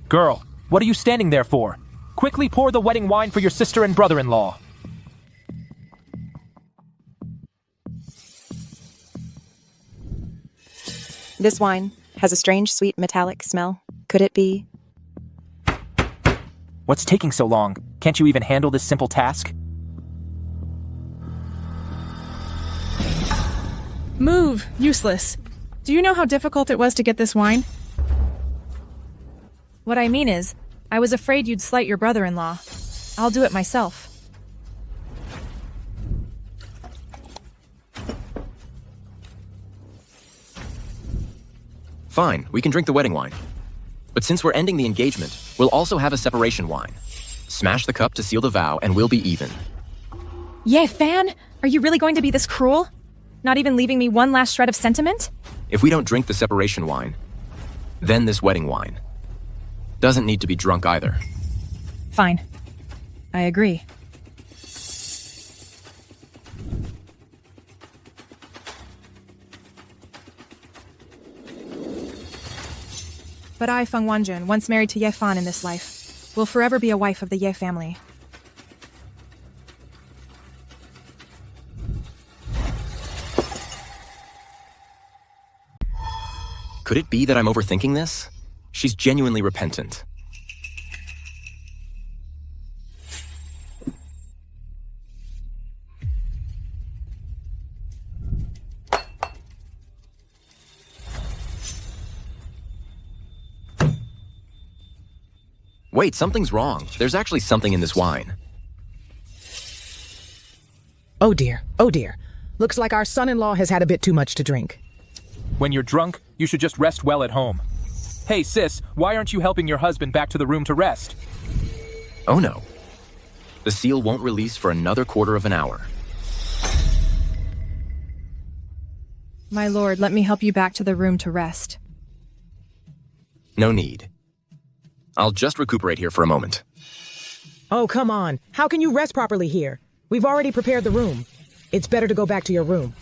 Girl, what are you standing there for? Quickly pour the wedding wine for your sister and brother-in-law. This wine has a strange, sweet, metallic smell. Could it be? What's taking so long? Can't you even handle this simple task? Move! Useless. Do you know how difficult it was to get this wine? What I mean is, I was afraid you'd slight your brother-in-law. I'll do it myself. Fine, we can drink the wedding wine. But since we're ending the engagement, we'll also have a separation wine. Smash the cup to seal the vow, and we'll be even. Yeah, Fan? Are you really going to be this cruel? Not even leaving me one last shred of sentiment? If we don't drink the separation wine, then this wedding wine doesn't need to be drunk either. Fine. I agree. But I, Feng Wanjun, once married to Ye Fan in this life, will forever be a wife of the Ye family. Could it be that I'm overthinking this? She's genuinely repentant. Wait, something's wrong. There's actually something in this wine. Oh dear, oh dear. Looks like our son-in-law has had a bit too much to drink. When you're drunk, you should just rest well at home. Hey, sis, why aren't you helping your husband back to the room to rest? Oh no. The seal won't release for another quarter of an hour. My lord, let me help you back to the room to rest. No need. I'll just recuperate here for a moment. Oh, come on. How can you rest properly here? We've already prepared the room. It's better to go back to your room.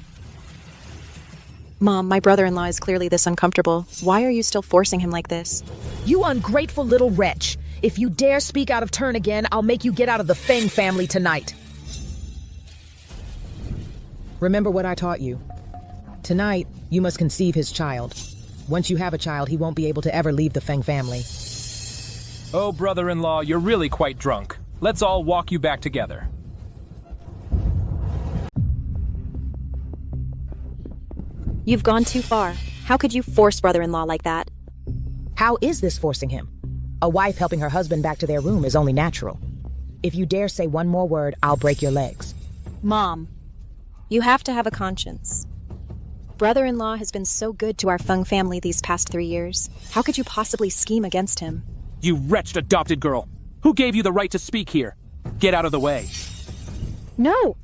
Mom, my brother-in-law is clearly this uncomfortable. Why are you still forcing him like this? You ungrateful little wretch. If you dare speak out of turn again, I'll make you get out of the Fang family tonight. Remember what I taught you. Tonight, you must conceive his child. Once you have a child, he won't be able to ever leave the Fang family. Oh, brother-in-law, you're really quite drunk. Let's all walk you back together. You've gone too far. How could you force brother-in-law like that? How is this forcing him? A wife helping her husband back to their room is only natural. If you dare say one more word, I'll break your legs. Mom, you have to have a conscience. Brother-in-law has been so good to our Feng family these past 3 years. How could you possibly scheme against him? You wretched adopted girl! Who gave you the right to speak here? Get out of the way. No!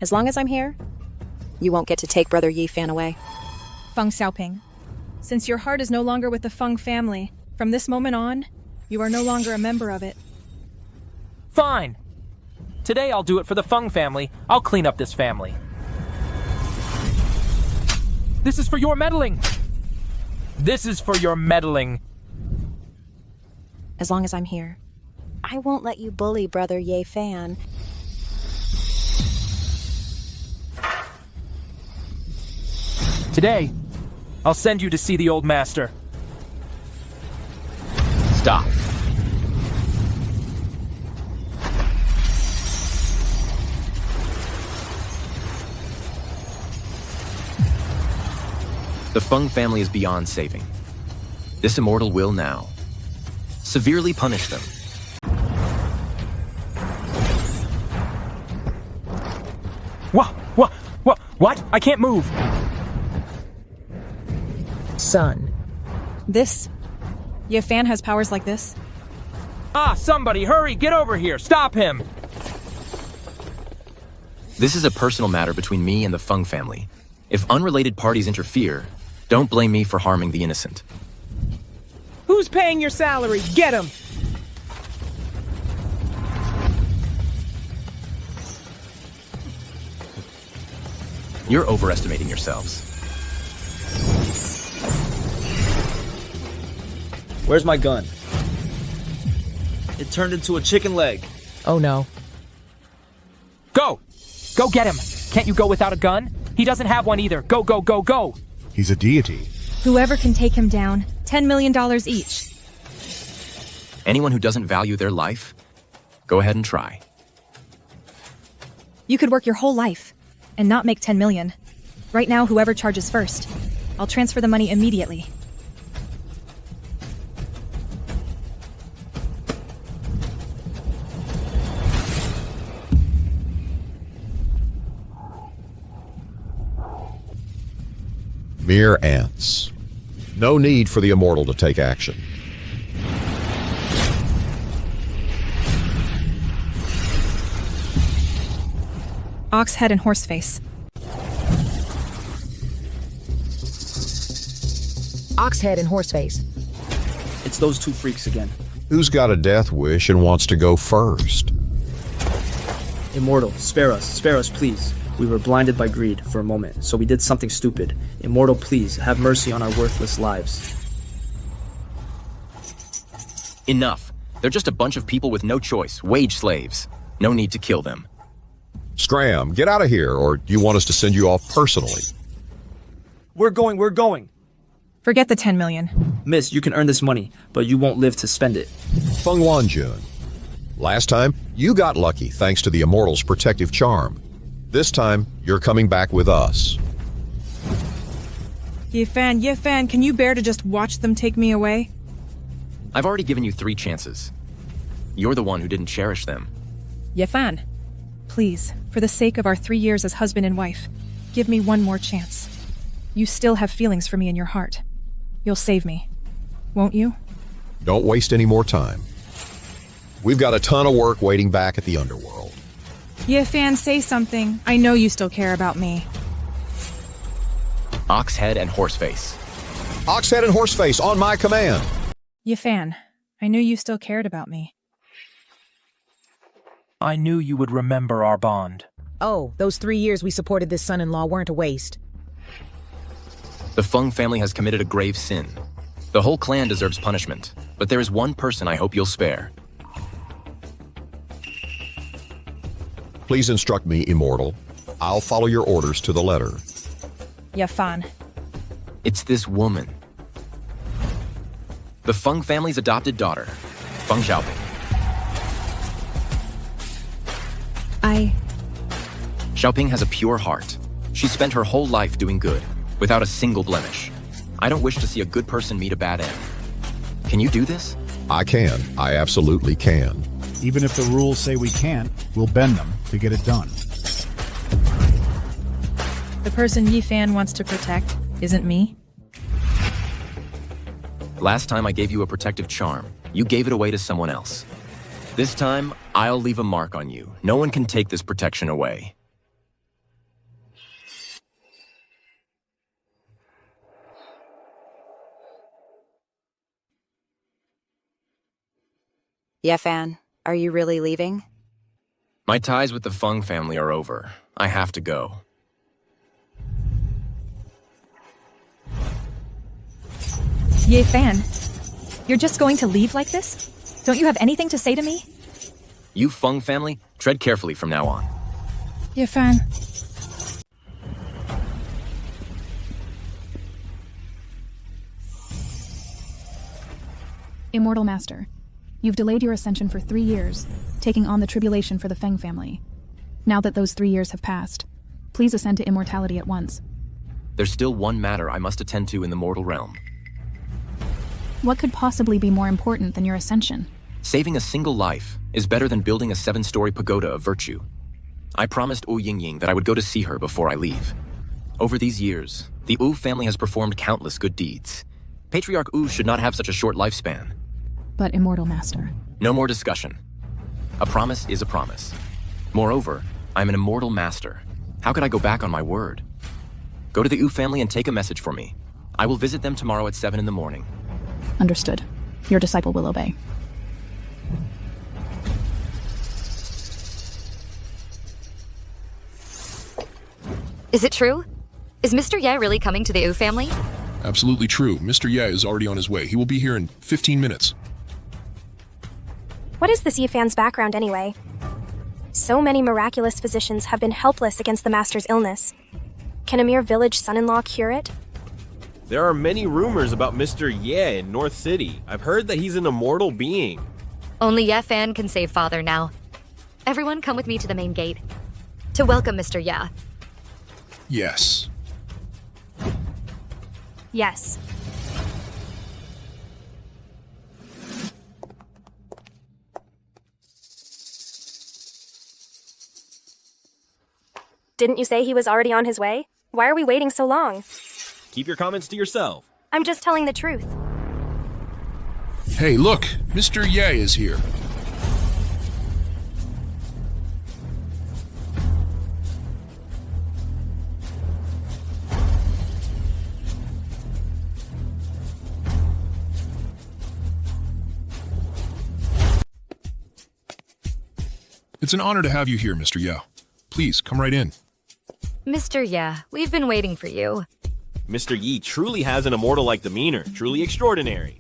As long as I'm here, you won't get to take Brother Yi Fan away. Feng Xiaoping, since your heart is no longer with the Feng family, from this moment on, you are no longer a member of it. Fine. Today I'll do it for the Feng family. I'll clean up this family. This is for your meddling! This is for your meddling. As long as I'm here, I won't let you bully Brother Ye Fan. Today, I'll send you to see the old master. Stop. The Feng family is beyond saving. This immortal will now severely punish them. What? I can't move. Son. This? Fan has powers like this? Ah, somebody, hurry, get over here, stop him! This is a personal matter between me and the Feng family. If unrelated parties interfere, don't blame me for harming the innocent. Who's paying your salary? Get him! You're overestimating yourselves. Where's my gun? It turned into a chicken leg. Oh no. Go! Go get him! Can't you go without a gun? He doesn't have one either. Go, go, go, go! He's a deity. Whoever can take him down, $10 million each. Anyone who doesn't value their life, go ahead and try. You could work your whole life and not make 10 million. Right now, whoever charges first. I'll transfer the money immediately. Mere ants. No need for the immortal to take action. Ox head and horse face. Ox head and horse face. It's those two freaks again. Who's got a death wish and wants to go first? Immortal, spare us, please. We were blinded by greed for a moment, so we did something stupid. Immortal, please, have mercy on our worthless lives. Enough. They're just a bunch of people with no choice, wage slaves. No need to kill them. Scram, get out of here, or do you want us to send you off personally? We're going. Forget the 10 million. Miss, you can earn this money, but you won't live to spend it. Feng Wanjun. Last time, you got lucky thanks to the immortal's protective charm. This time, you're coming back with us. Fan, can you bear to just watch them take me away? I've already given you 3 chances. You're the one who didn't cherish them. Fan, please, for the sake of our 3 years as husband and wife, give me one more chance. You still have feelings for me in your heart. You'll save me, won't you? Don't waste any more time. We've got a ton of work waiting back at the underworld. Fan, say something. I know you still care about me. Oxhead and Horseface. Oxhead and Horseface, on my command. Fan, I knew you still cared about me. I knew you would remember our bond. Oh, those 3 years we supported this son-in-law weren't a waste. The Feng family has committed a grave sin. The whole clan deserves punishment, but there is one person I hope you'll spare. Please instruct me, Immortal. I'll follow your orders to the letter. Fan. It's this woman. The Feng family's adopted daughter, Feng Xiaoping. Xiaoping has a pure heart. She spent her whole life doing good, without a single blemish. I don't wish to see a good person meet a bad end. Can you do this? I can. I absolutely can. Even if the rules say we can't, we'll bend them to get it done. The person Fan wants to protect isn't me. Last time I gave you a protective charm, you gave it away to someone else. This time, I'll leave a mark on you. No one can take this protection away. Fan, are you really leaving? My ties with the Feng family are over. I have to go. Fan, you're just going to leave like this? Don't you have anything to say to me? You Feng family, tread carefully from now on. Fan. Immortal Master, you've delayed your ascension for 3 years, taking on the tribulation for the Feng family. Now that those 3 years have passed, please ascend to immortality at once. There's still one matter I must attend to in the mortal realm. What could possibly be more important than your ascension? Saving a single life is better than building a 7-story pagoda of virtue. I promised Wu Yingying that I would go to see her before I leave. Over these years, the Wu family has performed countless good deeds. Patriarch Wu should not have such a short lifespan. But Immortal Master. No more discussion. A promise is a promise. Moreover, I'm an immortal master. How could I go back on my word? Go to the Wu family and take a message for me. I will visit them tomorrow at 7 in the morning. Understood. Your disciple will obey. Is it true? Is Mr. Ye really coming to the Wu family? Absolutely true. Mr. Ye is already on his way. He will be here in 15 minutes. What is this Yifan's background anyway? So many miraculous physicians have been helpless against the master's illness. Can a mere village son-in-law cure it? There are many rumors about Mr. Ye in North City. I've heard that he's an immortal being. Only Ye Fan can save father now. Everyone come with me to the main gate. To welcome Mr. Ye. Yes. Yes. Didn't you say he was already on his way? Why are we waiting so long? Keep your comments to yourself. I'm just telling the truth. Hey, look! Mr. Ye is here. It's an honor to have you here, Mr. Ye. Please, come right in. Mr. Ye, we've been waiting for you. Mr. Yi truly has an immortal-like demeanor, truly extraordinary.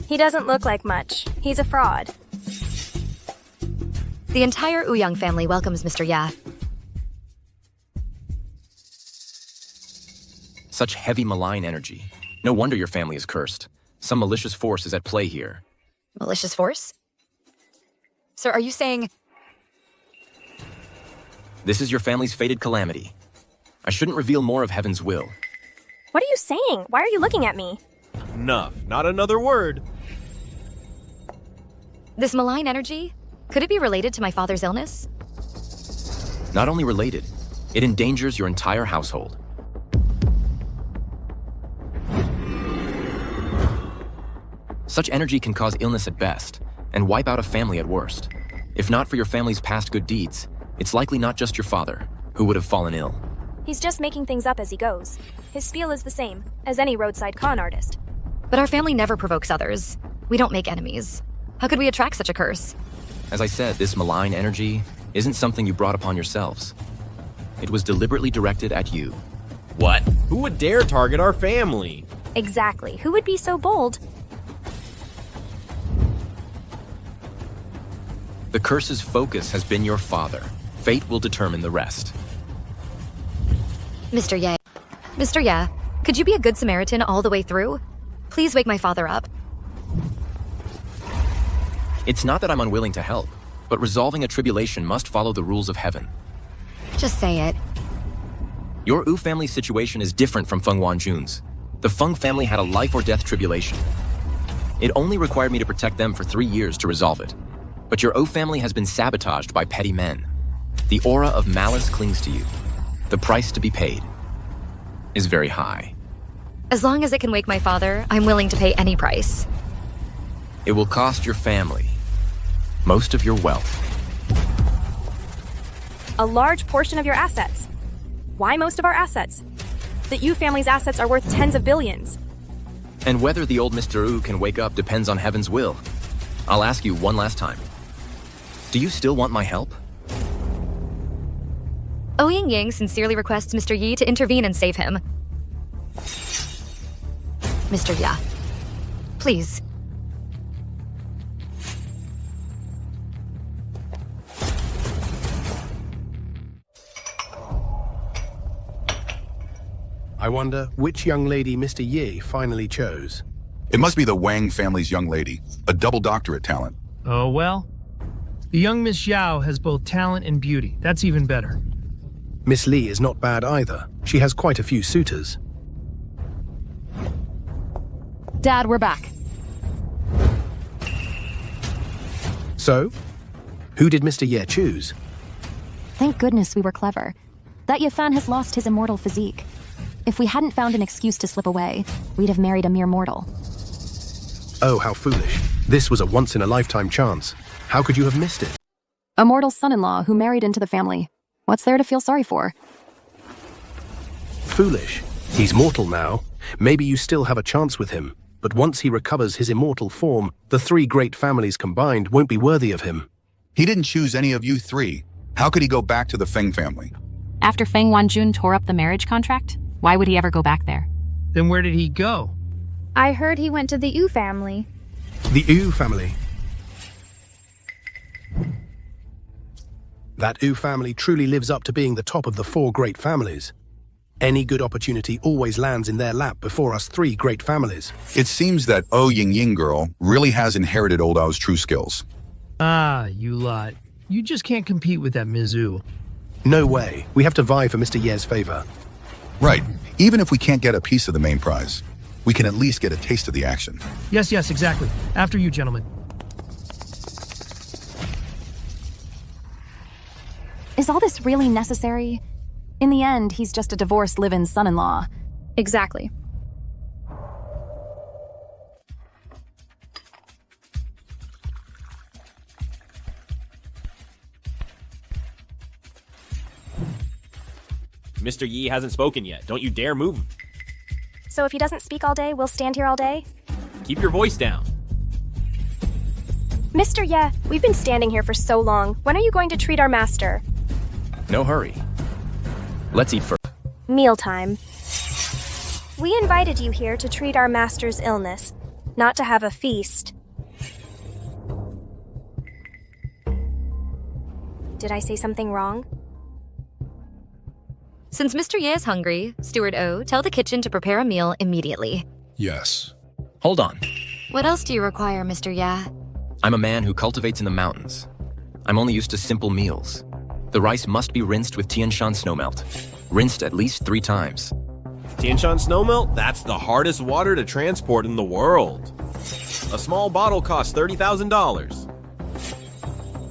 He doesn't look like much. He's a fraud. The entire Ouyang family welcomes Mr. Ye. Such heavy malign energy. No wonder your family is cursed. Some malicious force is at play here. Malicious force? Sir, are you saying... This is your family's fated calamity. I shouldn't reveal more of Heaven's will. What are you saying? Why are you looking at me? Enough. Not another word. This malign energy? Could it be related to my father's illness? Not only related, it endangers your entire household. Such energy can cause illness at best, and wipe out a family at worst. If not for your family's past good deeds, it's likely not just your father, who would have fallen ill. He's just making things up as he goes. His spiel is the same as any roadside con artist. But our family never provokes others. We don't make enemies. How could we attract such a curse? As I said, this malign energy isn't something you brought upon yourselves. It was deliberately directed at you. What? Who would dare target our family? Exactly. Who would be so bold? The curse's focus has been your father. Fate will determine the rest. Mr. Ye. Mr. Ye, could you be a good Samaritan all the way through? Please wake my father up. It's not that I'm unwilling to help, but resolving a tribulation must follow the rules of heaven. Just say it. Your Wu family situation is different from Feng Wanjun's. The Feng family had a life or death tribulation. It only required me to protect them for 3 years to resolve it. But your Wu family has been sabotaged by petty men. The aura of malice clings to you. The price to be paid is very high. As long as it can wake my father, I'm willing to pay any price. It will cost your family most of your wealth. A large portion of your assets. Why most of our assets? The Yu family's assets are worth tens of billions. And whether the old Mr. Wu can wake up depends on Heaven's will. I'll ask you one last time. Do you still want my help? Ouyang Yang sincerely requests Mr. Yi to intervene and save him. Mr. Ye, please. I wonder which young lady Mr. Yi finally chose. It must be the Wang family's young lady, a double doctorate talent. Oh, well. The young Miss Xiao has both talent and beauty. That's even better. Miss Li is not bad either. She has quite a few suitors. Dad, we're back. So, who did Mr. Ye choose? Thank goodness we were clever. That Yefan has lost his immortal physique. If we hadn't found an excuse to slip away, we'd have married a mere mortal. Oh, how foolish. This was a once-in-a-lifetime chance. How could you have missed it? A mortal son-in-law who married into the family. What's there to feel sorry for? Foolish. He's mortal now. Maybe you still have a chance with him. But once he recovers his immortal form, the three great families combined won't be worthy of him. He didn't choose any of you three. How could he go back to the Feng family? After Feng Wanjun tore up the marriage contract, why would he ever go back there? Then where did he go? I heard he went to the Yu family. The Yu family. That Yu family truly lives up to being the top of the four great families. Any good opportunity always lands in their lap before us three great families. It seems that Oh Ying Ying girl really has inherited Old Ao's true skills. Ah, you lot. You just can't compete with that Mizu. No way. We have to vie for Mr. Ye's favor. Right. Even if we can't get a piece of the main prize, we can at least get a taste of the action. Yes, exactly. After you, gentlemen. Is all this really necessary? In the end, he's just a divorced live-in son-in-law. Exactly. Mr. Yi hasn't spoken yet. Don't you dare move. So if he doesn't speak all day, we'll stand here all day? Keep your voice down. Mr. Ye, we've been standing here for so long. When are you going to treat our master? No hurry. Let's eat first. Mealtime. We invited you here to treat our master's illness, not to have a feast. Did I say something wrong? Since Mr. Ye is hungry, Steward O, tell the kitchen to prepare a meal immediately. Yes. Hold on. What else do you require, Mr. Ye? I'm a man who cultivates in the mountains. I'm only used to simple meals. The rice must be rinsed with Tianshan snowmelt. Rinsed at least 3 times. Tianshan snowmelt? That's the hardest water to transport in the world. A small bottle costs $30,000.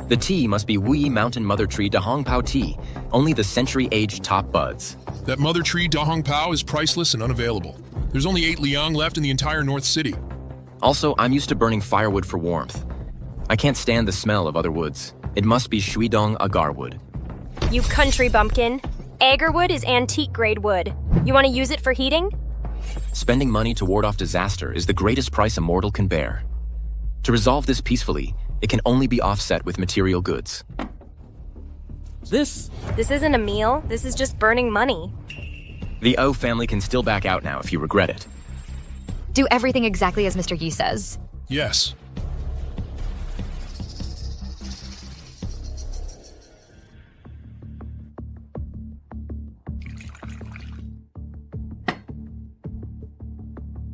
The tea must be Wuyi Mountain Mother Tree Dahong Pao tea, only the century-aged top buds. That Mother Tree Dahong Pao is priceless and unavailable. There's only 8 liang left in the entire North City. Also, I'm used to burning firewood for warmth. I can't stand the smell of other woods. It must be Shuidong agar wood. You country bumpkin. Agarwood is antique-grade wood. You want to use it for heating? Spending money to ward off disaster is the greatest price a mortal can bear. To resolve this peacefully, it can only be offset with material goods. This isn't a meal. This is just burning money. The O family can still back out now if you regret it. Do everything exactly as Mr. Yi says. Yes.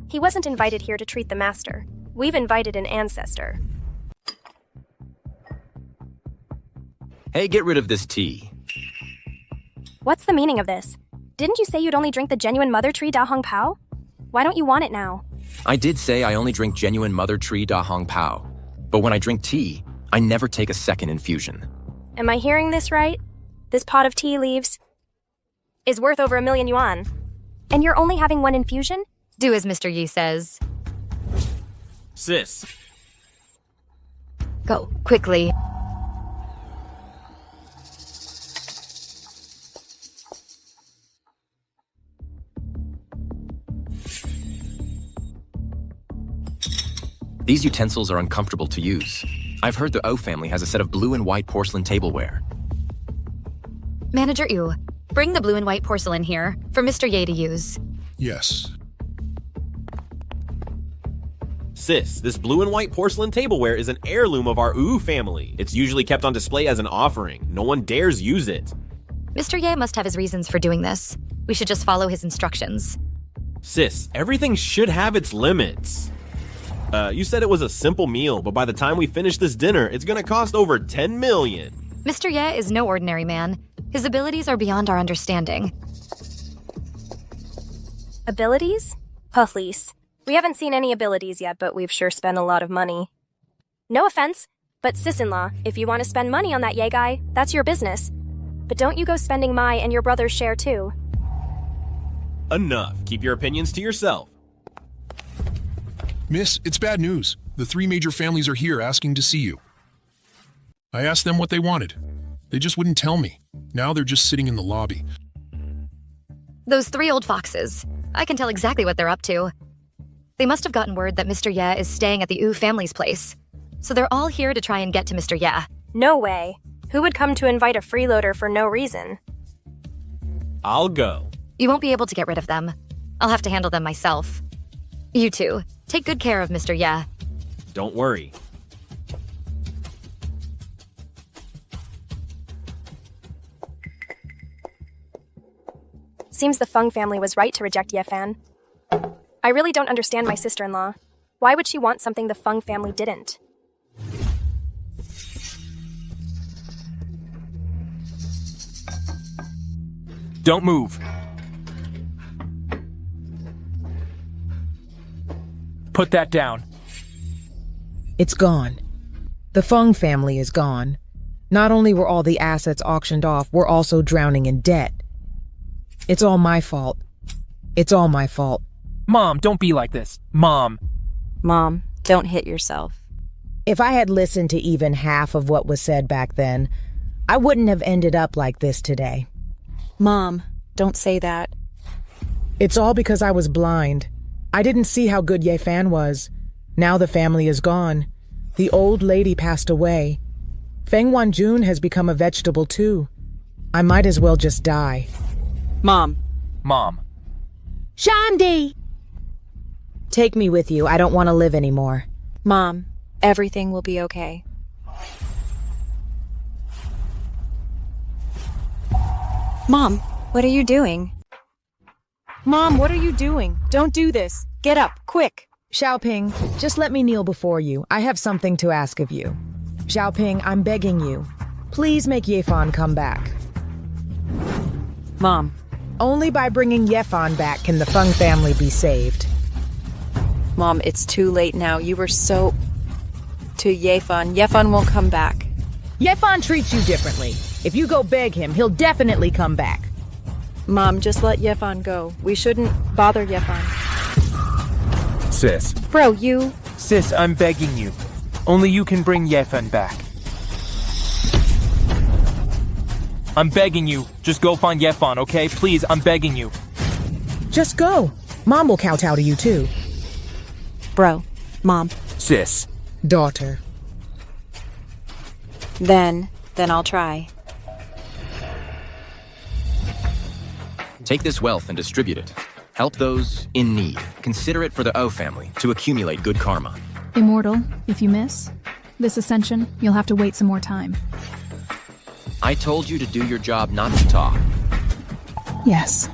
He wasn't invited here to treat the master. We've invited an ancestor. Hey, get rid of this tea. What's the meaning of this? Didn't you say you'd only drink the genuine Mother Tree Da Hong Pao? Why don't you want it now? I did say I only drink genuine Mother Tree Da Hong Pao. But when I drink tea, I never take a second infusion. Am I hearing this right? This pot of tea leaves is worth over 1 million yuan. And you're only having 1 infusion? Do as Mr. Yi says. Sis. Go, quickly. These utensils are uncomfortable to use. I've heard the O family has a set of blue and white porcelain tableware. Manager Yu, bring the blue and white porcelain here for Mr. Ye to use. Yes. Sis, this blue and white porcelain tableware is an heirloom of our Wu family. It's usually kept on display as an offering. No one dares use it. Mr. Ye must have his reasons for doing this. We should just follow his instructions. Sis, everything should have its limits. You said it was a simple meal, but by the time we finish this dinner, it's gonna cost over 10 million. Mr. Ye is no ordinary man. His abilities are beyond our understanding. Abilities? Please. We haven't seen any abilities yet, but we've sure spent a lot of money. No offense, but sis-in-law, if you want to spend money on that Ye guy, that's your business. But don't you go spending my and your brother's share too. Enough. Keep your opinions to yourself. Miss, it's bad news. The 3 major families are here asking to see you. I asked them what they wanted. They just wouldn't tell me. Now they're just sitting in the lobby. Those 3 old foxes. I can tell exactly what they're up to. They must have gotten word that Mr. Ye is staying at the Yu family's place. So they're all here to try and get to Mr. Ye. No way. Who would come to invite a freeloader for no reason? I'll go. You won't be able to get rid of them. I'll have to handle them myself. You two, take good care of Mr. Ye. Don't worry. Seems the Feng family was right to reject Ye Fan. I really don't understand my sister-in-law. Why would she want something the Feng family didn't? Don't move. Put that down. It's gone. The Feng family is gone. Not only were all the assets auctioned off, we're also drowning in debt. It's all my fault. It's all my fault. Mom, don't be like this. Mom. Mom, don't hit yourself. If I had listened to even half of what was said back then, I wouldn't have ended up like this today. Mom, don't say that. It's all because I was blind. I didn't see how good Ye Fan was. Now the family is gone. The old lady passed away. Feng Wanjun has become a vegetable too. I might as well just die. Mom. Mom. Shandi! Take me with you. I don't want to live anymore. Mom, everything will be okay. Mom, what are you doing? Mom, what are you doing? Don't do this. Get up, quick. Xiaoping, just let me kneel before you. I have something to ask of you. Xiaoping, I'm begging you. Please make Ye Fan come back. Mom. Only by bringing Ye Fan back can the Feng family be saved. Mom, it's too late now. You were so... to Ye Fan. Ye Fan won't come back. Ye Fan treats you differently. If you go beg him, he'll definitely come back. Mom, just let Ye Fan go. We shouldn't bother Ye Fan. Sis. Bro, you... Sis, I'm begging you. Only you can bring Ye Fan back. I'm begging you. Just go find Ye Fan, okay? Please, I'm begging you. Just go. Mom will kowtow to you too. Bro. Mom. Sis. Daughter. Then I'll try. Take this wealth and distribute it. Help those in need. Consider it for the O family to accumulate good karma. Immortal, if you miss this ascension, you'll have to wait some more time. I told you to do your job, not to talk. Yes.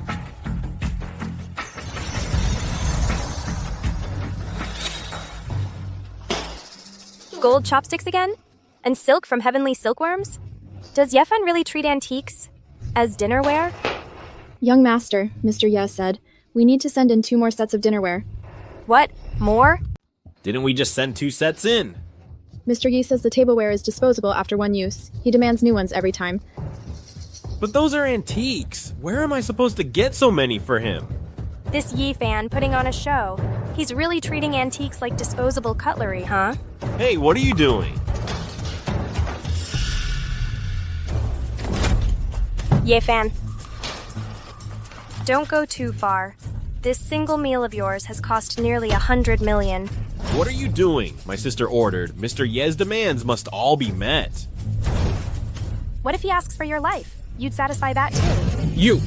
Gold chopsticks again? And silk from heavenly silkworms? Does Ye Fan really treat antiques as dinnerware? Young master, Mr. Ye said, we need to send in 2 more sets of dinnerware. What? More? Didn't we just send 2 sets in? Mr. Yi says the tableware is disposable after 1 use. He demands new ones every time. But those are antiques. Where am I supposed to get so many for him? This Ye Fan putting on a show. He's really treating antiques like disposable cutlery, huh? Hey, what are you doing? Ye Fan. Don't go too far. This single meal of yours has cost nearly 100 million. What are you doing? My sister ordered. Mr. Ye's demands must all be met. What if he asks for your life? You'd satisfy that too. You!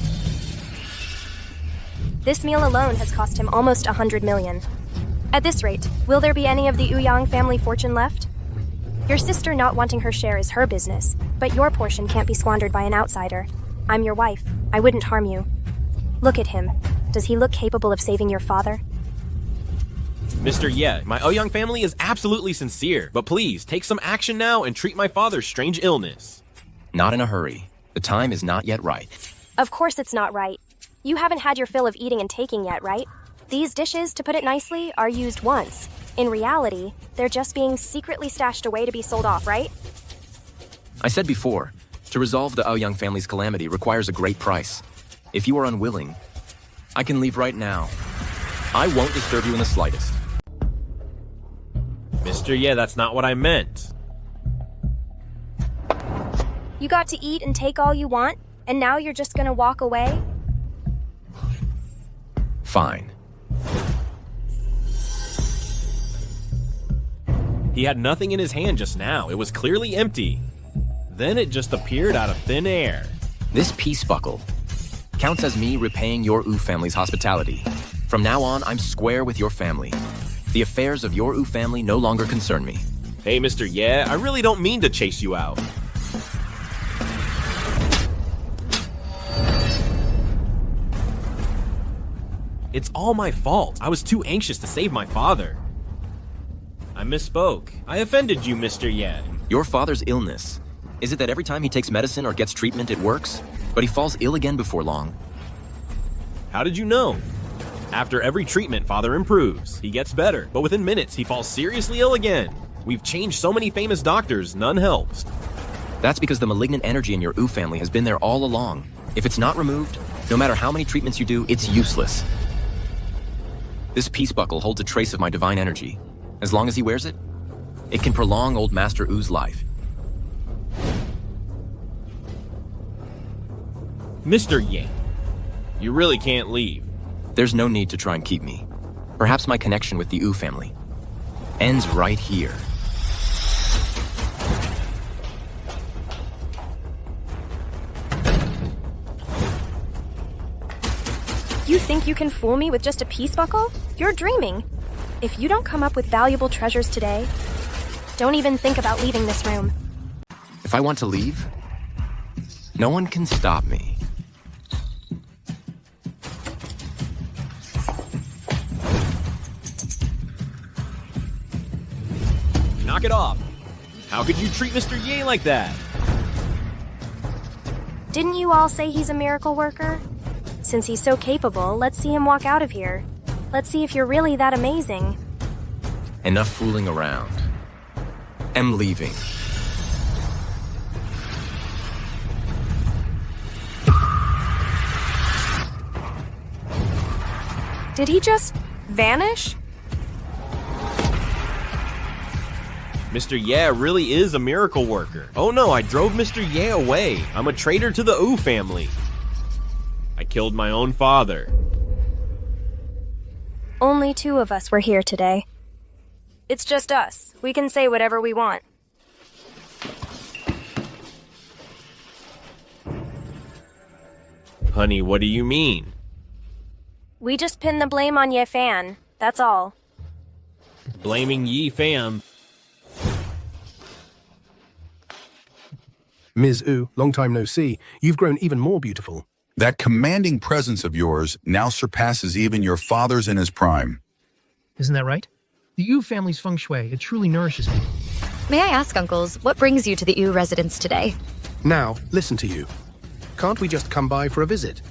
This meal alone has cost him almost 100 million. At this rate, will there be any of the Ouyang family fortune left? Your sister not wanting her share is her business, but your portion can't be squandered by an outsider. I'm your wife. I wouldn't harm you. Look at him. Does he look capable of saving your father? Mr. Ye, my Ouyang family is absolutely sincere, but please, take some action now and treat my father's strange illness. Not in a hurry. The time is not yet right. Of course it's not right. You haven't had your fill of eating and taking yet, right? These dishes, to put it nicely, are used once. In reality, they're just being secretly stashed away to be sold off, right? I said before, To resolve the Aoyang family's calamity requires a great price. If you are unwilling, I can leave right now. I won't disturb you in the slightest. Mr. Ye, that's not what I meant. You got to eat and take all you want, and now you're just gonna walk away? Fine. He had nothing in his hand just now. It was clearly empty. Then it just appeared out of thin air. This peace buckle counts as me repaying your Wu family's hospitality. From now on, I'm square with your family. The affairs of your Wu family no longer concern me. Hey, Mr. Ye, I really don't mean to chase you out. It's all my fault. I was too anxious to save my father. I misspoke. I offended you, Mr. Ye. Your father's illness. Is it that every time he takes medicine or gets treatment, it works? But he falls ill again before long. How did you know? After every treatment, father improves. He gets better, but within minutes, he falls seriously ill again. We've changed so many famous doctors, none helps. That's because the malignant energy in your Wu family has been there all along. If it's not removed, no matter how many treatments you do, it's useless. This peace buckle holds a trace of my divine energy. As long as he wears it, it can prolong old Master Wu's life. Mr. Ye, you really can't leave. There's no need to try and keep me. Perhaps my connection with the Wu family ends right here. You think you can fool me with just a peace buckle? You're dreaming. If you don't come up with valuable treasures today, don't even think about leaving this room. If I want to leave, no one can stop me. Knock it off. How could you treat Mr. Ye like that? Didn't you all say he's a miracle worker? Since he's so capable, let's see him walk out of here. Let's see if you're really that amazing. Enough fooling around. I'm leaving. Did he just vanish? Mr. Ye really is a miracle worker. Oh no, I drove Mr. Ye away. I'm a traitor to the Wu family. I killed my own father. Only 2 of us were here today. It's just us. We can say whatever we want. Honey, what do you mean? We just pin the blame on Ye Fan. That's all. Blaming Yi fam. Ms. Wu, long time no see. You've grown even more beautiful. That commanding presence of yours now surpasses even your father's in his prime. Isn't that right? The Yu family's feng shui, it truly nourishes me. May I ask, uncles, what brings you to the Yu residence today? Now, listen to you. Can't we just come by for a visit?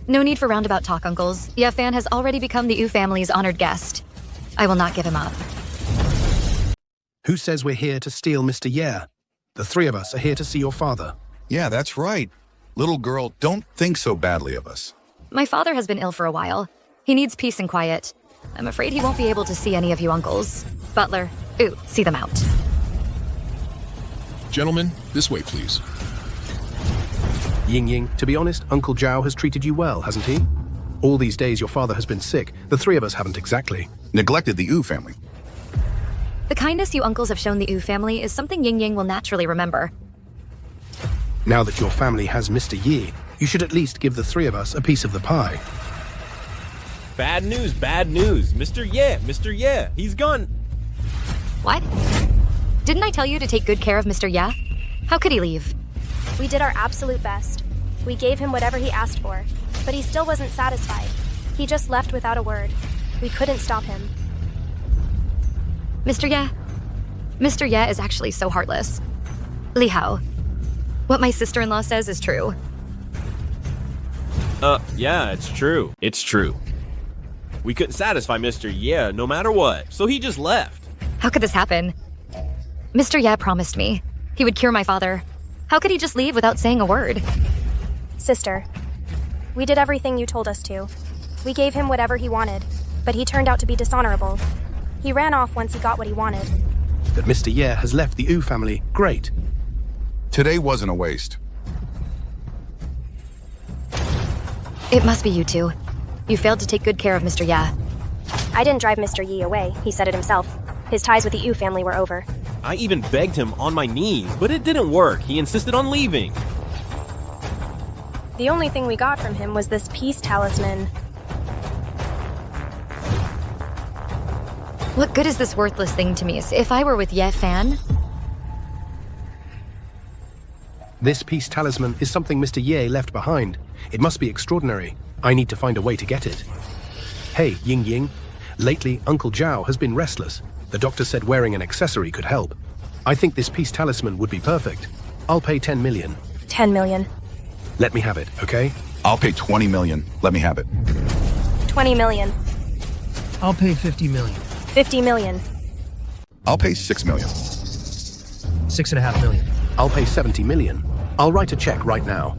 No need for roundabout talk, uncles. Ye Fan has already become the Yu family's honored guest. I will not give him up. Who says we're here to steal Mr. Ye? The 3 of us are here to see your father. Yeah, that's right. Little girl, don't think so badly of us. My father has been ill for a while. He needs peace and quiet. I'm afraid he won't be able to see any of you uncles. Butler, see them out. Gentlemen, this way, please. Ying Ying, to be honest, Uncle Zhao has treated you well, hasn't he? All these days your father has been sick. The 3 of us haven't exactly. Neglected the Yu family. The kindness you uncles have shown the Yu family is something Ying Ying will naturally remember. Now that your family has Mr. Yi, you should at least give the 3 of us a piece of the pie. Bad news, bad news. Mr. Ye, he's gone. What? Didn't I tell you to take good care of Mr. Ye? How could he leave? We did our absolute best. We gave him whatever he asked for, but he still wasn't satisfied. He just left without a word. We couldn't stop him. Mr. Ye is actually so heartless. Li Hao, what my sister-in-law says is true. Yeah, it's true. It's true. We couldn't satisfy Mr. Ye no matter what, so he just left. How could this happen? Mr. Ye promised me he would cure my father. How could he just leave without saying a word? Sister, we did everything you told us to. We gave him whatever he wanted, but he turned out to be dishonorable. He ran off once he got what he wanted. That Mr. Ye has left the Yu family. Great. Today wasn't a waste. It must be you two. You failed to take good care of Mr. Ya. I didn't drive Mr. Yi away, he said it himself. His ties with the Yu family were over. I even begged him on my knees, but it didn't work. He insisted on leaving. The only thing we got from him was this peace talisman. What good is this worthless thing to me? If I were with Ye Fan? This peace talisman is something Mr. Ye left behind. It must be extraordinary. I need to find a way to get it. Hey, Ying Ying. Lately, Uncle Zhao has been restless. The doctor said wearing an accessory could help. I think this peace talisman would be perfect. I'll pay 10 million. 10 million. Let me have it, okay? I'll pay 20 million. Let me have it. 20 million. I'll pay 50 million. 50 million. I'll pay 6 million. 6.5 million. I'll pay 70 million. I'll write a check right now.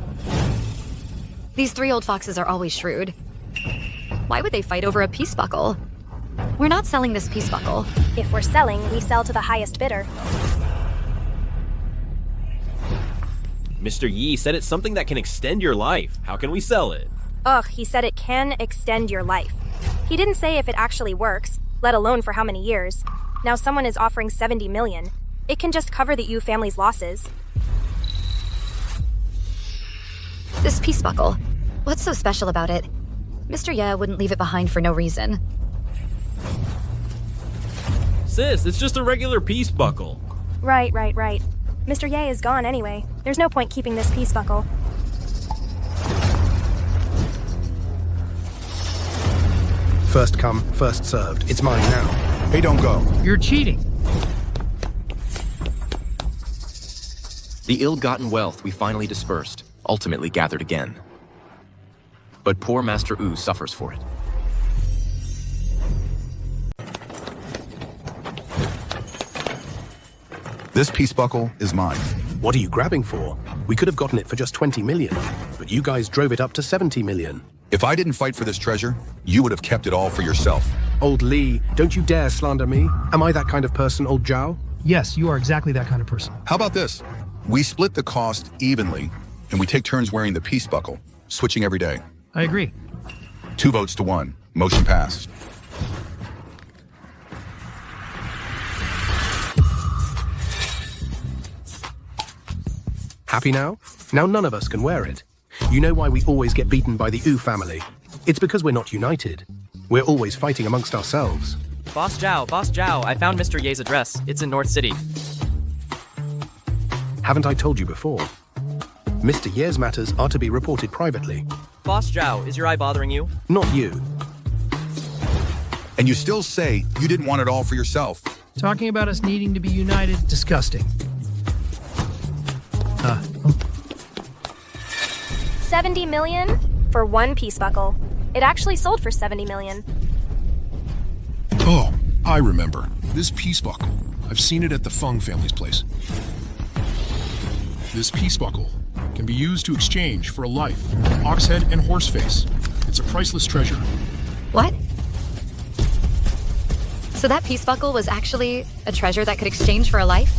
These three old foxes are always shrewd. Why would they fight over a peace buckle? We're not selling this peace buckle. If we're selling, we sell to the highest bidder. Mr. Yi said it's something that can extend your life. How can we sell it? Ugh, he said it can extend your life. He didn't say if it actually works, let alone for how many years. Now someone is offering 70 million. It can just cover the Yu family's losses. This peace buckle. What's so special about it? Mr. Ye wouldn't leave it behind for no reason. Sis, it's just a regular peace buckle. Right. Mr. Ye is gone anyway. There's no point keeping this peace buckle. First come, first served. It's mine now. Hey, don't go. You're cheating. The ill-gotten wealth we finally dispersed, ultimately gathered again. But poor Master Wu suffers for it. This peace buckle is mine. What are you grabbing for? We could have gotten it for just 20 million, but you guys drove it up to 70 million. If I didn't fight for this treasure, you would have kept it all for yourself. Old Li, don't you dare slander me. Am I that kind of person, old Zhao? Yes, you are exactly that kind of person. How about this? We split the cost evenly, and we take turns wearing the peace buckle, switching every day. I agree. 2 votes to 1. Motion passed. Happy now? Now none of us can wear it. You know why we always get beaten by the Yu family? It's because we're not united. We're always fighting amongst ourselves. Boss Zhao, I found Mr. Ye's address. It's in North City. Haven't I told you before? Mr. Ye's matters are to be reported privately. Boss Zhao, is your eye bothering you? Not you. And you still say you didn't want it all for yourself. Talking about us needing to be united, disgusting. 70 million? For one peace buckle. It actually sold for 70 million. Oh, I remember. This peace buckle. I've seen it at the Feng family's place. This peace buckle can be used to exchange for a life, ox head, and horse face. It's a priceless treasure. What? So that peace buckle was actually a treasure that could exchange for a life?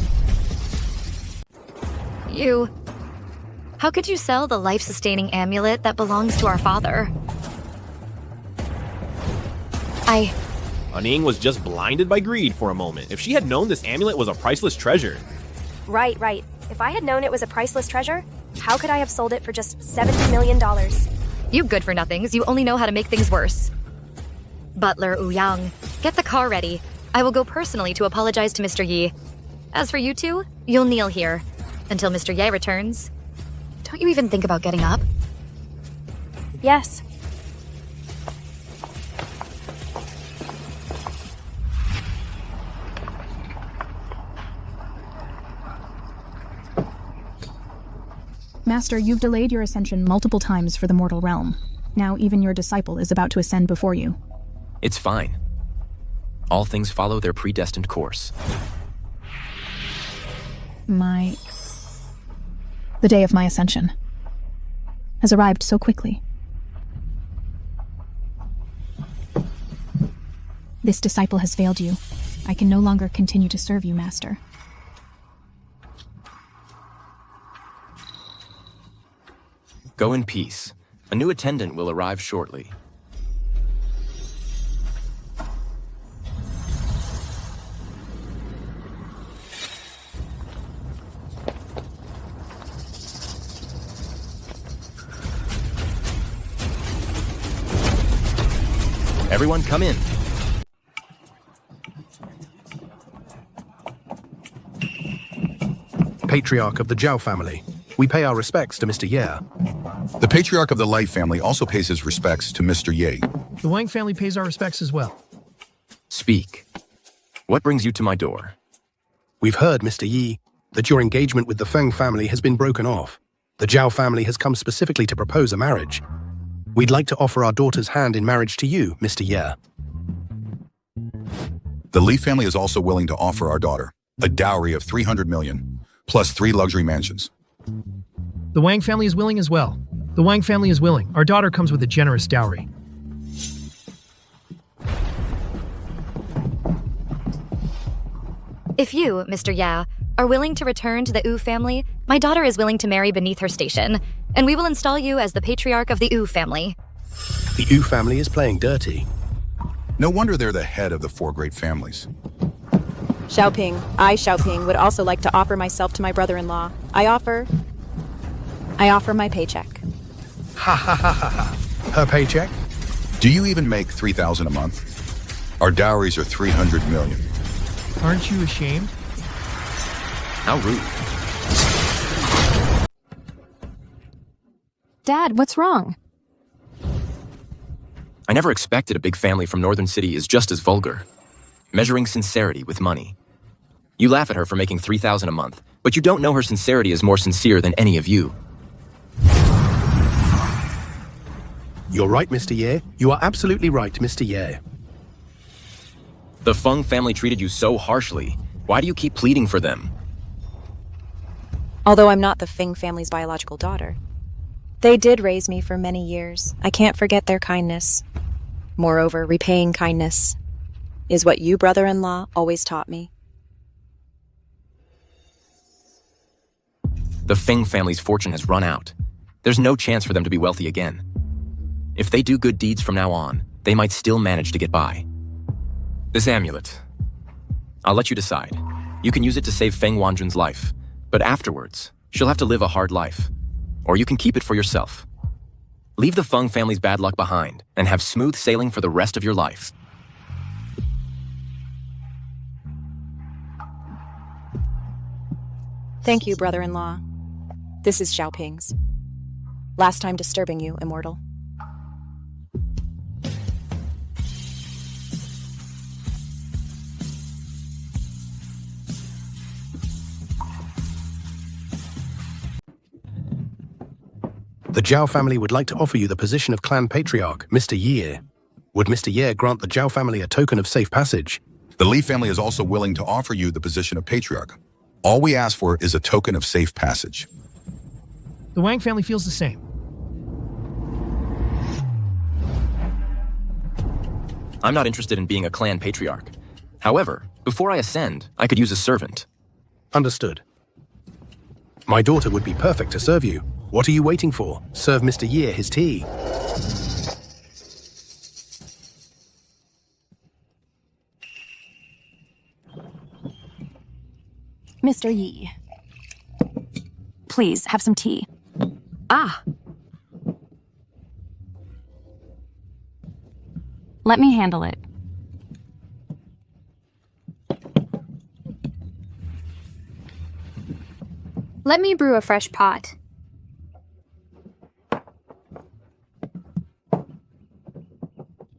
How could you sell the life-sustaining amulet that belongs to our father? Aning was just blinded by greed for a moment. If she had known this amulet was a priceless treasure. Right. If I had known it was a priceless treasure, how could I have sold it for just $70 million? You good-for-nothings. You only know how to make things worse. Butler Ouyang, get the car ready. I will go personally to apologize to Mr. Yi. As for you two, you'll kneel here until Mr. Ye returns. Don't you even think about getting up? Yes. Master, you've delayed your ascension multiple times for the mortal realm. Now even your disciple is about to ascend before you. It's fine. All things follow their predestined course. The day of my ascension has arrived so quickly. This disciple has failed you. I can no longer continue to serve you, Master. Go in peace. A new attendant will arrive shortly. Everyone come in. Patriarch of the Zhao family. We pay our respects to Mr. Ye. The patriarch of the Life family also pays his respects to Mr. Ye. The Wang family pays our respects as well. Speak. What brings you to my door? We've heard, Mr. Yi, that your engagement with the Feng family has been broken off. The Zhao family has come specifically to propose a marriage. We'd like to offer our daughter's hand in marriage to you, Mr. Ye. The Li family is also willing to offer our daughter a dowry of 300 million, plus 3 luxury mansions. The Wang family is willing as well. The Wang family is willing. Our daughter comes with a generous dowry. If you, Mr. Ya, are willing to return to the Wu family, my daughter is willing to marry beneath her station, and we will install you as the patriarch of the Wu family. The Wu family is playing dirty. No wonder they're the head of the 4 great families. Xiaoping, I, Xiaoping, would also like to offer myself to my brother-in-law. I offer my paycheck. Ha ha ha ha ha. Her paycheck? Do you even make 3,000 a month? Our dowries are 300 million. Aren't you ashamed? How rude. Dad, what's wrong? I never expected a big family from Northern City is just as vulgar. Measuring sincerity with money. You laugh at her for making 3,000 a month, but you don't know her sincerity is more sincere than any of you. You're right, Mr. Ye. You are absolutely right, Mr. Ye. The Feng family treated you so harshly. Why do you keep pleading for them? Although I'm not the Feng family's biological daughter, they did raise me for many years. I can't forget their kindness. Moreover, repaying kindness is what you, brother-in-law, always taught me. The Feng family's fortune has run out. There's no chance for them to be wealthy again. If they do good deeds from now on, they might still manage to get by. This amulet, I'll let you decide. You can use it to save Feng Wanjun's life, but afterwards, she'll have to live a hard life. Or you can keep it for yourself. Leave the Feng family's bad luck behind and have smooth sailing for the rest of your life. Thank you, brother-in-law. This is Xiaoping's. Last time disturbing you, immortal. The Zhao family would like to offer you the position of clan patriarch, Mr. Ye. Would Mr. Ye grant the Zhao family a token of safe passage? The Li family is also willing to offer you the position of patriarch. All we ask for is a token of safe passage. The Wang family feels the same. I'm not interested in being a clan patriarch. However, before I ascend, I could use a servant. Understood. My daughter would be perfect to serve you. What are you waiting for? Serve Mr. Ye his tea. Mr. Yi. Please, have some tea. Ah, Let me handle it. Let me brew a fresh pot.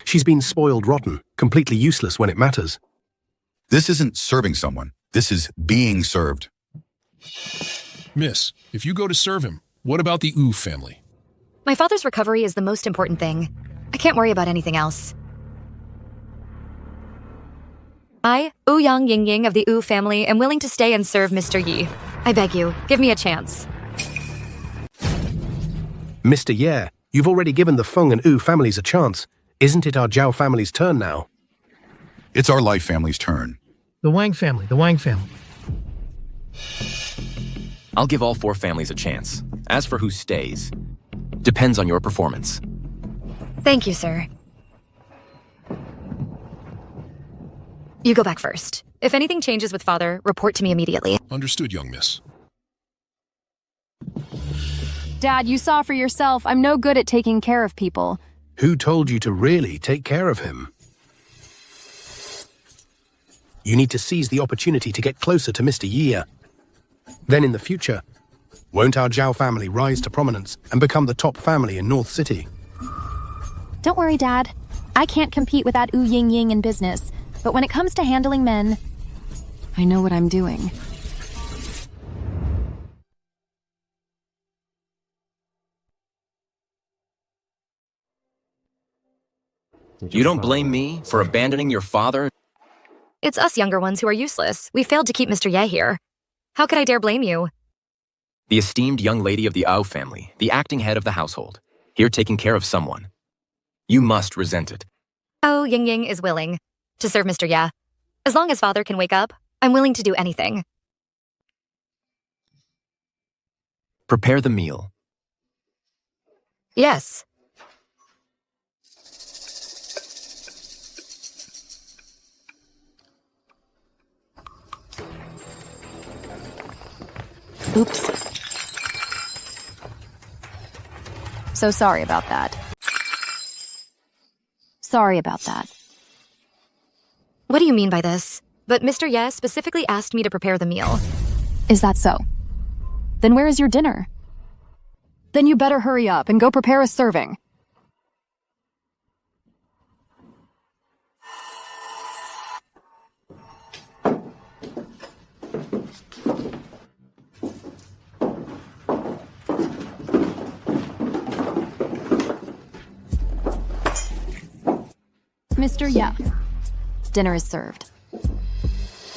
She's been spoiled rotten, completely useless when it matters. This isn't serving someone. This is being served. Miss, if you go to serve him, what about the Wu family? My father's recovery is the most important thing. I can't worry about anything else. I, Ouyang Yingying of the Wu family, am willing to stay and serve Mr. Yi. I beg you, give me a chance. Mr. Ye, you've already given the Feng and Wu families a chance. Isn't it our Zhao family's turn now? It's our Life family's turn. The Wang family, the Wang family. I'll give all 4 families a chance. As for who stays, depends on your performance. Thank you, sir. You go back first. If anything changes with father, report to me immediately. Understood, young miss. Dad, you saw for yourself, I'm no good at taking care of people. Who told you to really take care of him? You need to seize the opportunity to get closer to Mr. Ye. Then in the future, won't our Zhao family rise to prominence and become the top family in North City? Don't worry, Dad. I can't compete with that Wu Ying Ying in business, but when it comes to handling men, I know what I'm doing. You don't blame me for abandoning your father? It's us younger ones who are useless. We failed to keep Mr. Ye here. How could I dare blame you? The esteemed young lady of the Ao family, the acting head of the household, here taking care of someone. You must resent it. Oh, Ying Ying is willing to serve Mr. Ye. As long as father can wake up, I'm willing to do anything. Prepare the meal. Yes. Oops. So sorry about that. Sorry about that. What do you mean by this? But Mr. Ye specifically asked me to prepare the meal. Is that so? Then where is your dinner? Then you better hurry up and go prepare a serving. Mr. Ye, dinner is served.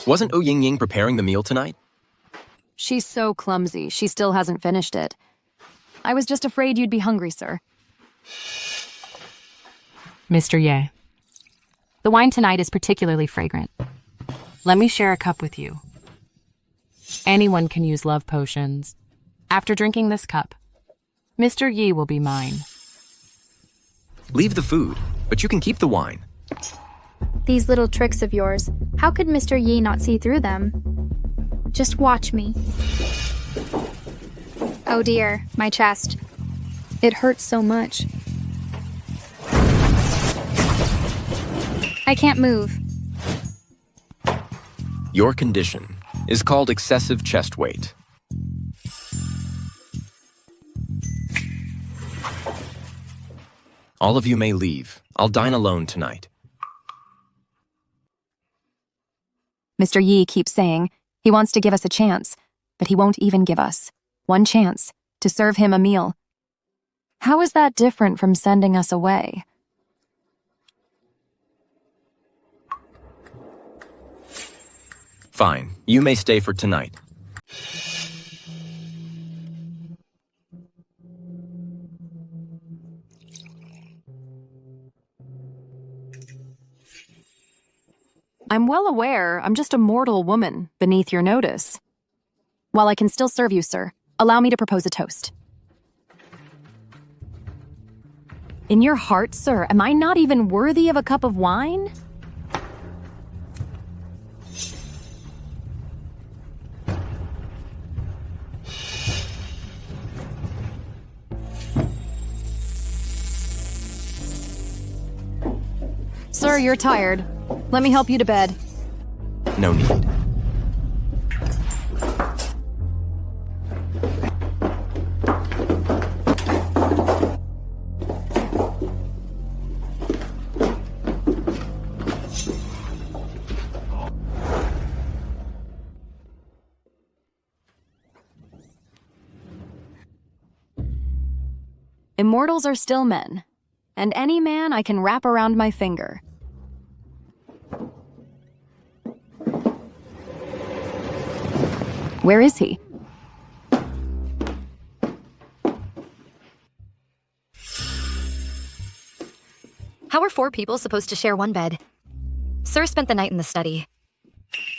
Wasn't Wu Ying Ying preparing the meal tonight? She's so clumsy, she still hasn't finished it. I was just afraid you'd be hungry, sir. Mr. Ye, the wine tonight is particularly fragrant. Let me share a cup with you. Anyone can use love potions. After drinking this cup, Mr. Yi will be mine. Leave the food, but you can keep the wine. These little tricks of yours, how could Mr. Yi not see through them? Just watch me. Oh dear, my chest. It hurts so much. I can't move. Your condition is called excessive chest weight. All of you may leave. I'll dine alone tonight. Mr. Yi keeps saying he wants to give us a chance, but he won't even give us one chance to serve him a meal. How is that different from sending us away? Fine, you may stay for tonight. I'm well aware I'm just a mortal woman beneath your notice. While I can still serve you, sir, allow me to propose a toast. In your heart, sir, am I not even worthy of a cup of wine? Sir, you're tired. Let me help you to bed. No need. Immortals are still men, and any man I can wrap around my finger. Where is he? How are 4 people supposed to share one bed? Sir spent the night in the study.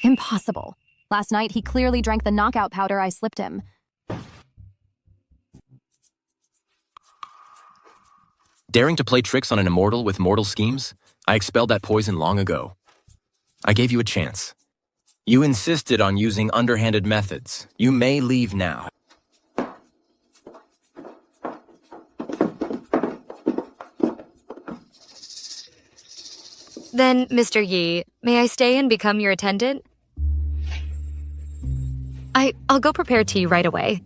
Impossible. Last night, he clearly drank the knockout powder I slipped him. Daring to play tricks on an immortal with mortal schemes? I expelled that poison long ago. I gave you a chance. You insisted on using underhanded methods. You may leave now. Then, Mr. Yi, may I stay and become your attendant? I'll go prepare tea right away.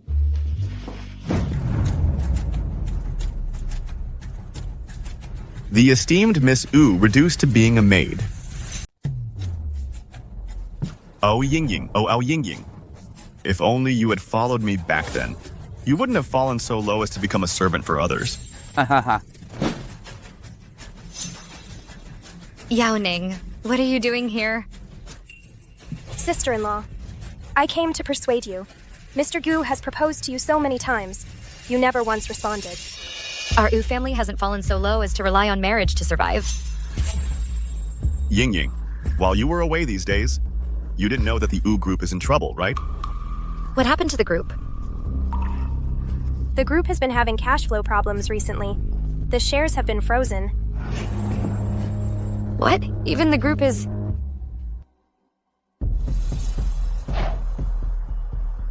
The esteemed Miss Wu reduced to being a maid. Oh Yingying, oh Ao Yingying. If only you had followed me back then. You wouldn't have fallen so low as to become a servant for others. Ha ha ha. Yao Ning, what are you doing here? Sister-in-law, I came to persuade you. Mr. Gu has proposed to you so many times. You never once responded. Our Wu family hasn't fallen so low as to rely on marriage to survive. Yingying, while you were away these days, you didn't know that the Wu group is in trouble, right? What happened to the group? The group has been having cash flow problems recently. The shares have been frozen. What? Even the group is...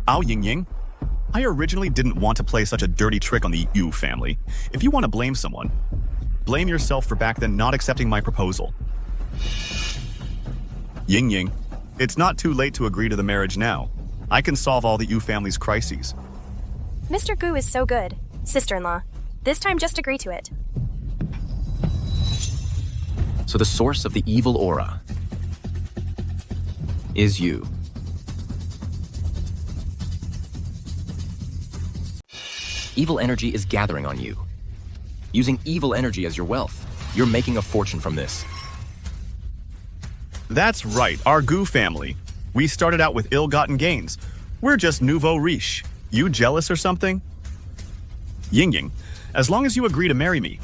Ao Yingying, I originally didn't want to play such a dirty trick on the Yu family. If you want to blame someone, blame yourself for back then not accepting my proposal. Yingying, it's not too late to agree to the marriage now. I can solve all the Yu family's crises. Mr. Gu is so good. Sister-in-law, this time just agree to it. So the source of the evil aura is you. Evil energy is gathering on you. Using evil energy as your wealth. You're making a fortune from this. That's right, our Gu family. We started out with ill-gotten gains. We're just nouveau riche. You jealous or something? Yingying, as long as you agree to marry me.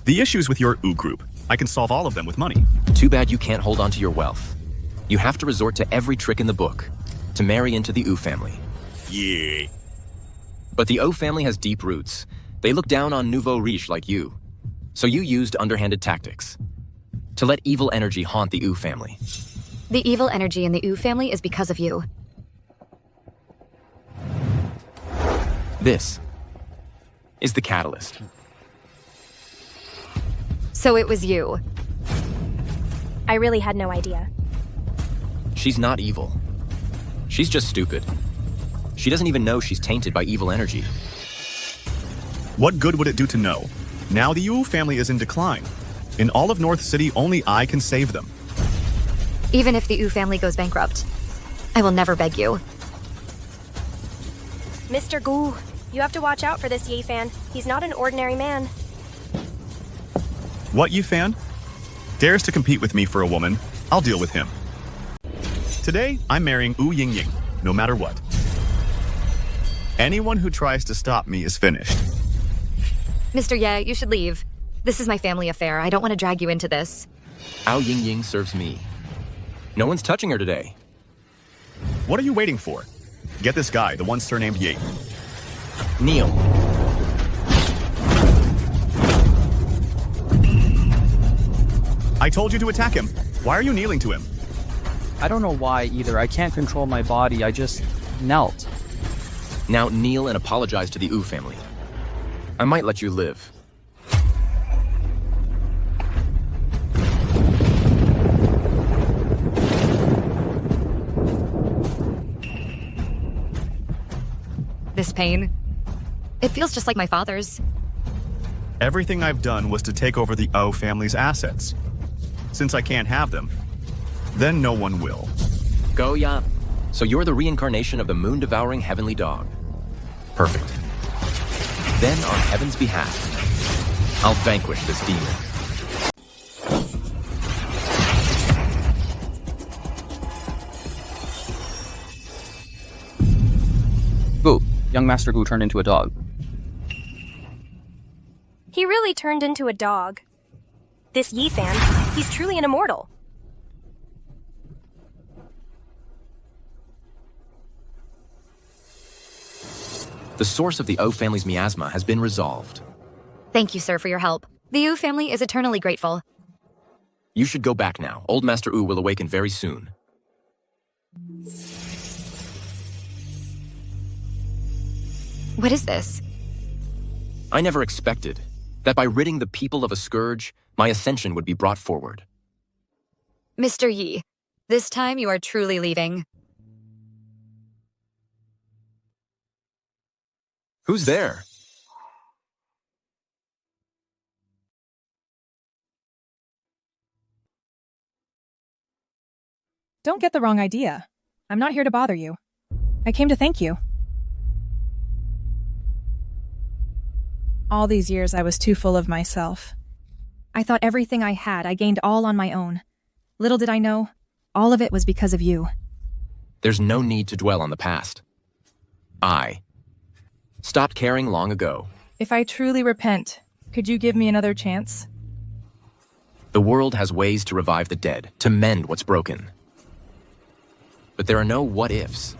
The issues with your Wu group, I can solve all of them with money. Too bad you can't hold on to your wealth. You have to resort to every trick in the book to marry into the Wu family. Yeah. But the O family has deep roots. They look down on nouveau riche like you. So you used underhanded tactics to let evil energy haunt the Wu family. The evil energy in the Wu family is because of you. This is the catalyst. So it was you. I really had no idea. She's not evil. She's just stupid. She doesn't even know she's tainted by evil energy. What good would it do to know? Now the Yu family is in decline. In all of North City, only I can save them. Even if the Wu family goes bankrupt, I will never beg you. Mr. Gu, you have to watch out for this Yi fan. He's not an ordinary man. What Yi fan? Dares to compete with me for a woman, I'll deal with him. Today, I'm marrying Wu Yingying, no matter what. Anyone who tries to stop me is finished. Mr. Ye, you should leave. This is my family affair. I don't want to drag you into this. Ao Yingying serves me. No one's touching her today. What are you waiting for? Get this guy, the one surnamed Yi. Kneel. I told you to attack him. Why are you kneeling to him? I don't know why either. I can't control my body. I just knelt. Now kneel and apologize to the Wu family. I might let you live. This pain, it feels just like my father's. Everything I've done was to take over the O family's assets. Since I can't have them, then no one will. Go ya. So you're the reincarnation of the moon-devouring heavenly dog. Perfect. Then on heaven's behalf, I'll vanquish this demon. Gu, young Master Gu turned into a dog. He really turned into a dog. This Yi fan, he's truly an immortal. The source of the O family's miasma has been resolved. Thank you, sir, for your help. The U family is eternally grateful. You should go back now. Old Master U will awaken very soon. What is this? I never expected that by ridding the people of a scourge, my ascension would be brought forward. Mr. Yi, this time you are truly leaving. Who's there? Don't get the wrong idea. I'm not here to bother you. I came to thank you. All these years I was too full of myself. I thought everything I had I gained all on my own. Little did I know, all of it was because of you. There's no need to dwell on the past. I stopped caring long ago. If I truly repent, could you give me another chance? The world has ways to revive the dead, to mend what's broken. But there are no what-ifs.